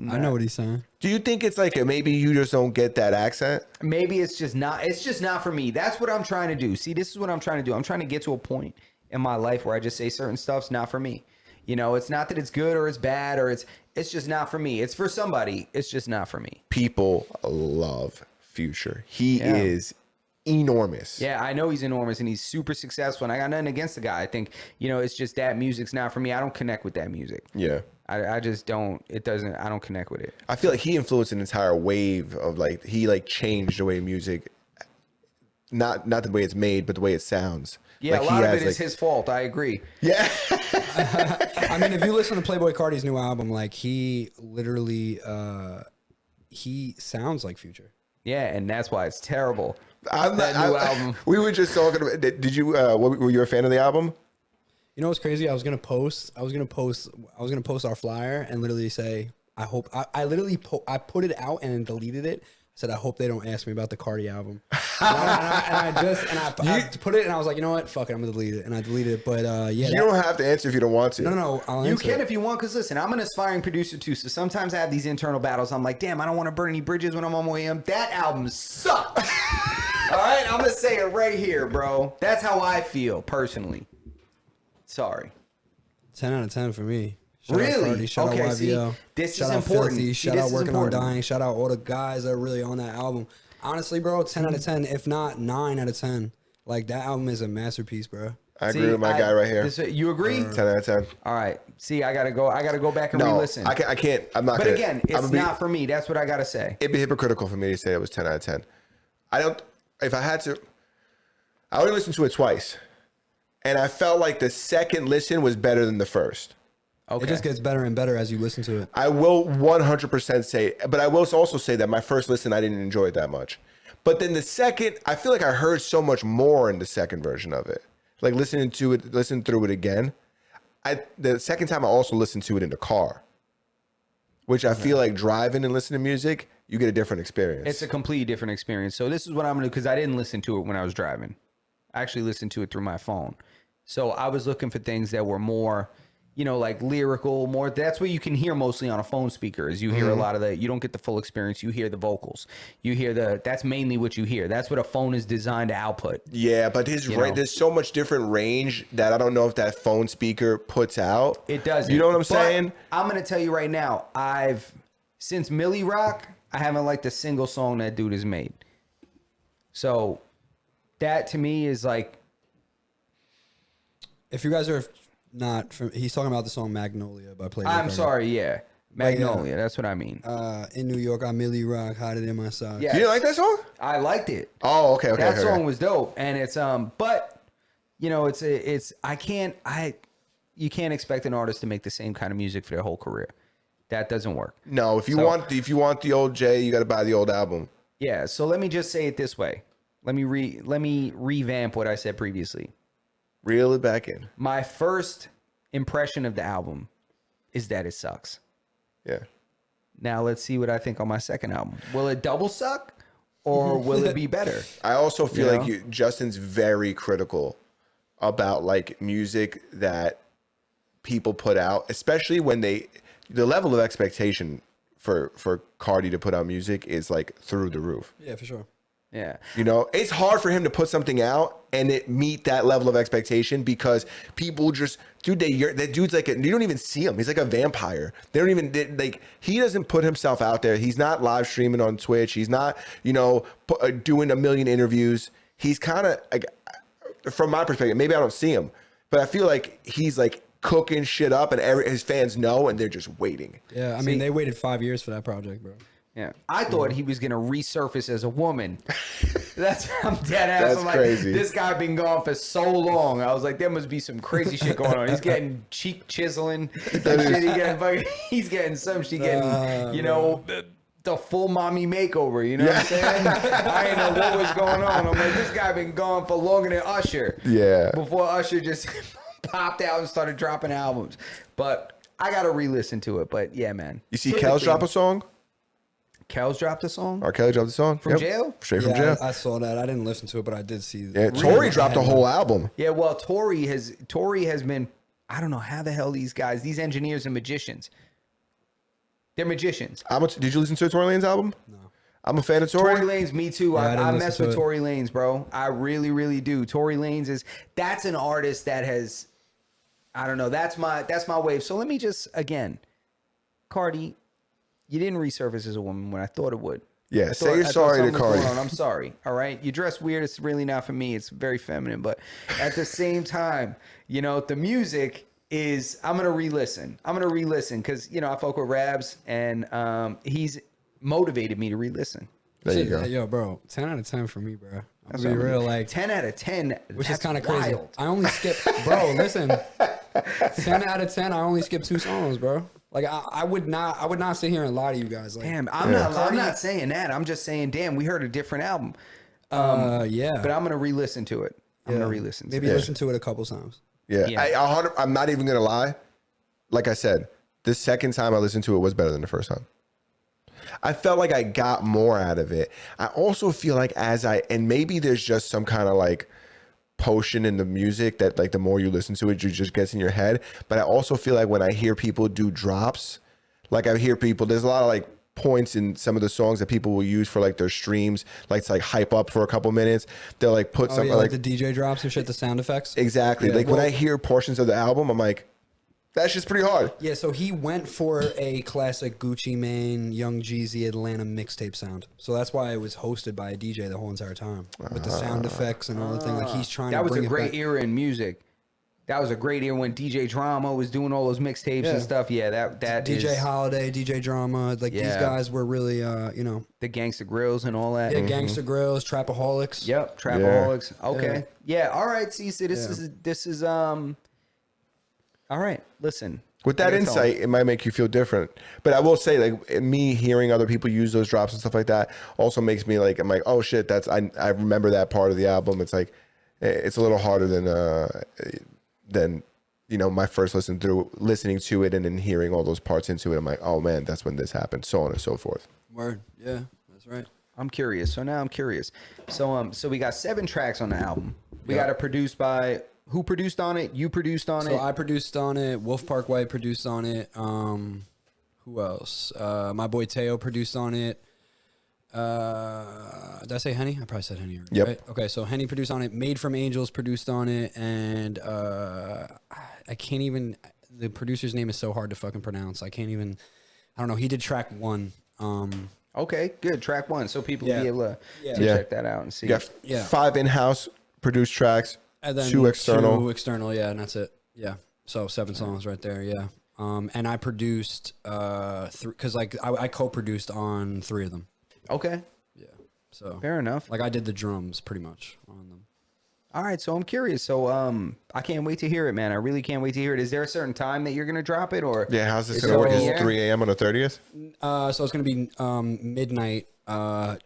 I know what he's saying. Do you think it's like maybe you just don't get that accent? Maybe it's just not for me. That's what I'm trying to do. See, this is what I'm trying to do. I'm trying to get to a point in my life where I just say certain stuff's not for me. It's not that it's good or it's bad or it's just not for me. It's for somebody. It's just not for me. People love Future. He is enormous. Yeah, I know he's enormous and he's super successful, and I got nothing against the guy. I think, it's just that music's not for me. I don't connect with that music. Yeah. I just don't. I don't connect with it. I feel like he influenced an entire wave of he changed the way music, not the way it's made, but the way it sounds. Yeah, a lot of it is his fault. I agree. Yeah. I mean, if you listen to Playboi Carti's new album, like he literally, he sounds like Future. Yeah, and that's why it's terrible. Album. We were just talking about. Did you? Were you a fan of the album? You know what's crazy? I was gonna post our flyer and literally say, I hope. I literally I put it out and then deleted it. said, I hope they don't ask me about the Cardi album. I put it, and I was like, you know what? Fuck it, I'm gonna delete it, and I deleted it. But yeah, you don't have to answer if you don't want to. No, I'll You answer can it. if you want, because listen, I'm an aspiring producer too, so sometimes I have these internal battles. I'm like, damn, I don't want to burn any bridges when I'm on my way in. That album sucks. All right, I'm gonna say it right here, bro. That's how I feel personally. Sorry. 10 out of 10 for me. Shout out Really? Cardi, shout Okay, out see, YBO. this shout is out important. Filthy, See, shout this out is Working important. on Dying. Shout out all the guys that are really on that album. Honestly, bro, 10 out of 10, if not 9 out of 10. Like, that album is a masterpiece, bro. I agree with my guy right here. You agree? 10 out of 10. All right. See, I gotta go back and No, re-listen. I can't. I'm not. But gonna, again, it's not for me. That's what I gotta say. It'd be hypocritical for me to say it was 10 out of 10. I don't. If I had to, I only listened to it twice, and I felt like the second listen was better than the first. Okay. It just gets better and better as you listen to it. I will 100% say, but I will also say that my first listen, I didn't enjoy it that much. But then the second, I feel like I heard so much more in the second version of it. Like listening through it again. The second time I also listened to it in the car, which I feel like driving and listening to music, you get a different experience. It's a completely different experience. So this is what I'm gonna do, because I didn't listen to it when I was driving. I actually listened to it through my phone. So I was looking for things that were more, like lyrical, more. That's what you can hear mostly on a phone speaker. Is you hear a lot of you don't get the full experience. You hear the vocals. You hear that's mainly what you hear. That's what a phone is designed to output. Yeah, but there's so much different range that I don't know if that phone speaker puts out. It doesn't. You know what I'm But saying? I'm gonna tell you right now. Since Millie Rock, I haven't liked a single song that dude has made. So that to me is like, If you guys are not from, he's talking about the song Magnolia by Playboy I'm Cardi. sorry, yeah, Magnolia. That's what I mean. In New York, I'm Millie Rock, hot it in my socks. Yeah. You didn't like that song? I liked it. Oh, okay. That okay. song was dope, and it's but you can't expect an artist to make the same kind of music for their whole career. That doesn't work. No, if you want the old Jay, you got to buy the old album. Yeah. So let me just say it this way. Let me revamp what I said previously. Reel it back in. My first impression of the album is that it sucks. Yeah. Now let's see what I think on my second album. Will it double suck, or will it be better? I also feel You like know? Justin's very critical about like music that people put out, especially when the level of expectation for Cardi to put out music is like through the roof. Yeah, for sure. Yeah. It's hard for him to put something out and it meet that level of expectation because people just, that dude's like, you don't even see him. He's like a vampire. They don't even, he doesn't put himself out there. He's not live streaming on Twitch. He's not, doing a million interviews. He's kind of like, from my perspective, maybe I don't see him, but I feel like he's like cooking shit up and his fans know and they're just waiting. Yeah, I mean, they waited 5 years for that project, bro. Yeah. I thought he was going to resurface as a woman. I'm dead ass. That's I'm like, crazy. This guy been gone for so long. I was like, there must be some crazy shit going on. He's getting cheek chiseling. He's getting some shit, the full mommy makeover. You know what I'm saying? I didn't know what was going on. I'm like, this guy been gone for longer than Usher. Yeah. Before Usher just popped out and started dropping albums. But I got to re-listen to it. But yeah, man. You see Kel's drop a song? Kel's dropped a song? R. Kelly dropped a song? From jail? Straight from jail. I saw that. I didn't listen to it, but I did see Yeah, Tory dropped a whole album. Yeah, well, Tory has been, I don't know how the hell these engineers and magicians. They're magicians. Did you listen to Tory Lanez album? No. I'm a fan of Tory. Tory Lanez, me too. Yeah, I mess with Tory Lanez, bro. I really, really do. Tory Lanez that's an artist that has, I don't know, that's my wave. So let me just, again, Cardi, you didn't resurface as a woman when I thought it would. Yeah, say you're sorry to Cardi. I'm sorry. All right. You dress weird. It's really not for me. It's very feminine. But at the same time, the music is, I'm going to re-listen. Because, I fuck with Rabz and he's motivated me to re-listen. There you go. Yo, bro, 10 out of 10 for me, bro. I'm gonna be real, like 10 out of 10, which is kind of crazy. wild. I only skip, bro. Listen, 10 out of 10. I only skip 2 songs, bro. Like I would not sit here and lie to you guys. Like, Damn, I'm not saying that. I'm just saying, damn, we heard a different album. yeah. But I'm gonna re-listen to it. I'm gonna re-listen. Maybe to it. listen to it a couple times. Yeah. Yeah. I'm not even going to lie. Like I said, the second time I listened to it was better than the first time. I felt like I got more out of it. I also feel like and maybe there's just some kind of like potion in the music that like the more you listen to it, you just gets in your head. But I also feel like when I hear people do drops, like I hear people, there's a lot of like points in some of the songs that people will use for like their streams, like to like hype up for a couple minutes. They'll like put some like the DJ drops and shit, the sound effects. Exactly. Yeah, like when I hear portions of the album, I'm like, that's just pretty hard. Yeah, so he went for a classic Gucci Mane, Young Jeezy Atlanta mixtape sound. So that's why it was hosted by a DJ the whole entire time with the sound effects and all the thing. Like he's trying That to was bring a it great back. era in music. That was a great era when DJ Drama was doing all those mixtapes and stuff. Yeah, that DJ is Holiday, DJ Drama, like these guys were really, you know, the Gangsta Grills and all that. yeah, Gangsta Grills, Trapaholics. Yep, Trapaholics. Okay. Yeah. All right. See, this is all right. Listen. With that insight, it might make you feel different. But I will say, like me hearing other people use those drops and stuff like that also makes me like, I'm like, oh shit, I remember that part of the album. It's like, it's a little harder than you know, my first listening to it and then hearing all those parts into it. I'm like, oh man, that's when this happened, so on and so forth. Word. Yeah, that's right. I'm curious. So now I'm curious. So we got 7 tracks on the album. We got it produced by. Who produced on it? You produced on it? So I produced on it. Wolf Park White produced on it. Who else? My boy Teo produced on it. Did I say Henny? I probably said Henny already, yep. Right? Okay, so Henny produced on it. Made from Angels produced on it. And I can't even... The producer's name is so hard to fucking pronounce. I can't even... I don't know. He did track 1. Okay, good. Track 1. So people will be able to check that out and see. Yeah. 5 in-house produced tracks. And then 2 external. 2 external, yeah, and that's it. Yeah. So 7 songs right there, yeah. And I produced, because like I co-produced on 3 of them. Okay. Yeah. So Fair enough. like I did the drums pretty much on them. All right, so I'm curious. So I can't wait to hear it, man. I really can't wait to hear it. Is there a certain time that you're gonna drop it, or Yeah, how's this is going to work? it Is already it 3 a.m. on the 30th? So it's gonna be midnight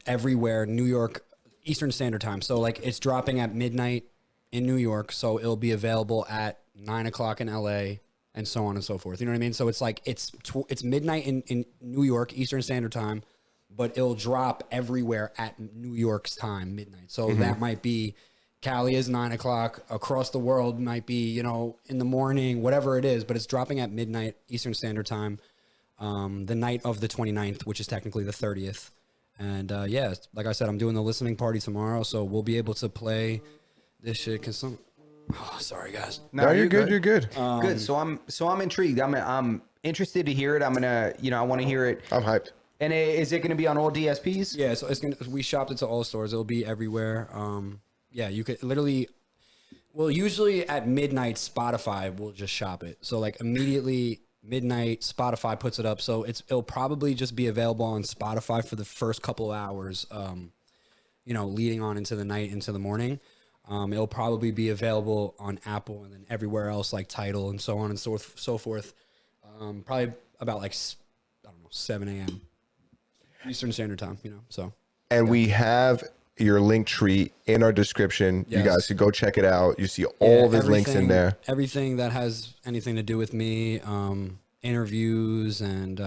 everywhere, New York Eastern Standard Time. So like it's dropping at midnight in New York, so it'll be available at 9 o'clock in LA, and so on and so forth. You know what I mean? So it's like it's midnight in New York Eastern Standard Time, but it'll drop everywhere at New York's time, midnight. So that might be Cali is 9 o'clock, across the world might be, you know, in the morning, whatever it is, but it's dropping at midnight Eastern Standard Time, the night of the 29th, which is technically the 30th. And yeah, like I said, I'm doing the listening party tomorrow, so we'll be able to play this shit. Cause sorry guys. No, you're good. You're good. Good. So I'm intrigued. I'm interested to hear it. I'm gonna, I want to hear it. I'm hyped. And is it gonna be on all DSPs? Yeah, so we shopped it to all stores. It'll be everywhere. Yeah, you could literally. Well, usually at midnight, Spotify will just shop it. So like immediately midnight, Spotify puts it up. So it'll probably just be available on Spotify for the first couple of hours. Leading on into the night, into the morning. It'll probably be available on Apple and then everywhere else like Tidal and so on and so forth. Probably about like, I don't know, 7 a.m. Eastern Standard Time, so. And we have your link tree in our description. Yes. You guys can go check it out. You see all these links in there. Everything that has anything to do with me, interviews and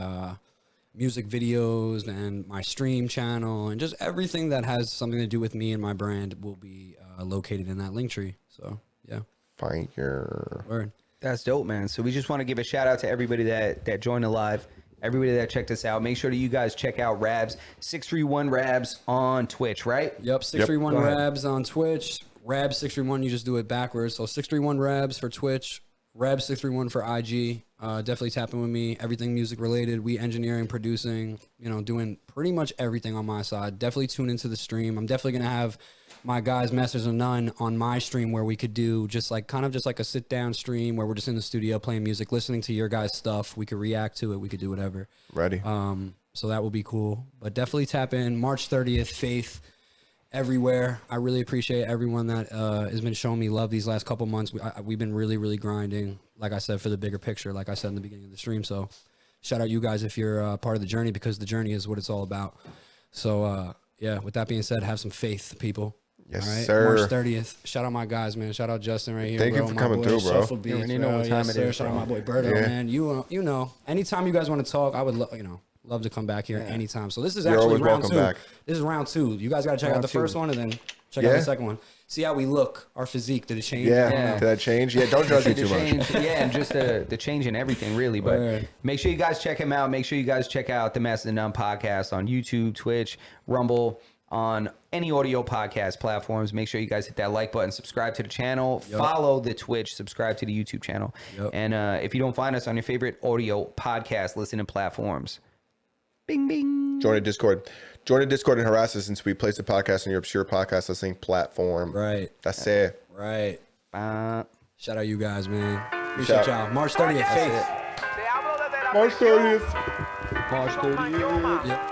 music videos and my stream channel and just everything that has something to do with me and my brand will be located in that link tree. So yeah. Fire. Word. That's dope, man. So we just want to give a shout out to everybody that joined the live, everybody that checked us out. Make sure that you guys check out Rabz, 631 Rabz on Twitch, right? Yep, 631 Rabz on Twitch. Rabz 631, you just do it backwards. So 631 Rabz for Twitch, Rabz 631 for IG. Definitely tap in with me. Everything music related. We engineering, producing, doing pretty much everything on my side. Definitely tune into the stream. I'm definitely gonna have my guys, Masters of None, on my stream where we could do just like a sit down stream where we're just in the studio playing music, listening to your guys' stuff. We could react to it. We could do whatever. Ready. So that will be cool. But definitely tap in. March 30th, Faith, everywhere. I really appreciate everyone that has been showing me love these last couple months. We've been really, really grinding, like I said, for the bigger picture, like I said in the beginning of the stream. So shout out you guys if you're part of the journey, because the journey is what it's all about. So, yeah, with that being said, have some faith, people. Yes, all right? sir. March 30th. Shout out my guys, man. Shout out Justin right here. Thank you for coming through, bro. Shuffle Beats, You know what time it is, Shout out bro. my boy Berto, man. You know. Anytime you guys want to talk, I would love Love to come back here anytime. So this is You're actually always round welcome 2. back. This is round 2. You guys got to check out Round the first two. one and then check out the second one. See how we look, our physique. Did it change? Yeah. Did that change? Yeah. Don't judge me The too much. change, yeah, and just the change in everything, really. But Word. make sure you guys check him out. Make sure you guys check out the Master None podcast on YouTube, Twitch, Rumble, on any audio podcast platforms. Make sure you guys hit that like button, subscribe to the channel, follow the Twitch, subscribe to the YouTube channel. And if you don't find us on your favorite audio podcast listening platforms, bing, bing. Join the Discord. Join the Discord and harass us since we place the podcast on your obscure podcast listening platform. Right. That's it. Right. Uh, Shout out you guys, man. Appreciate y'all. March 30th, Faith. March 30th. March 30th. Yep.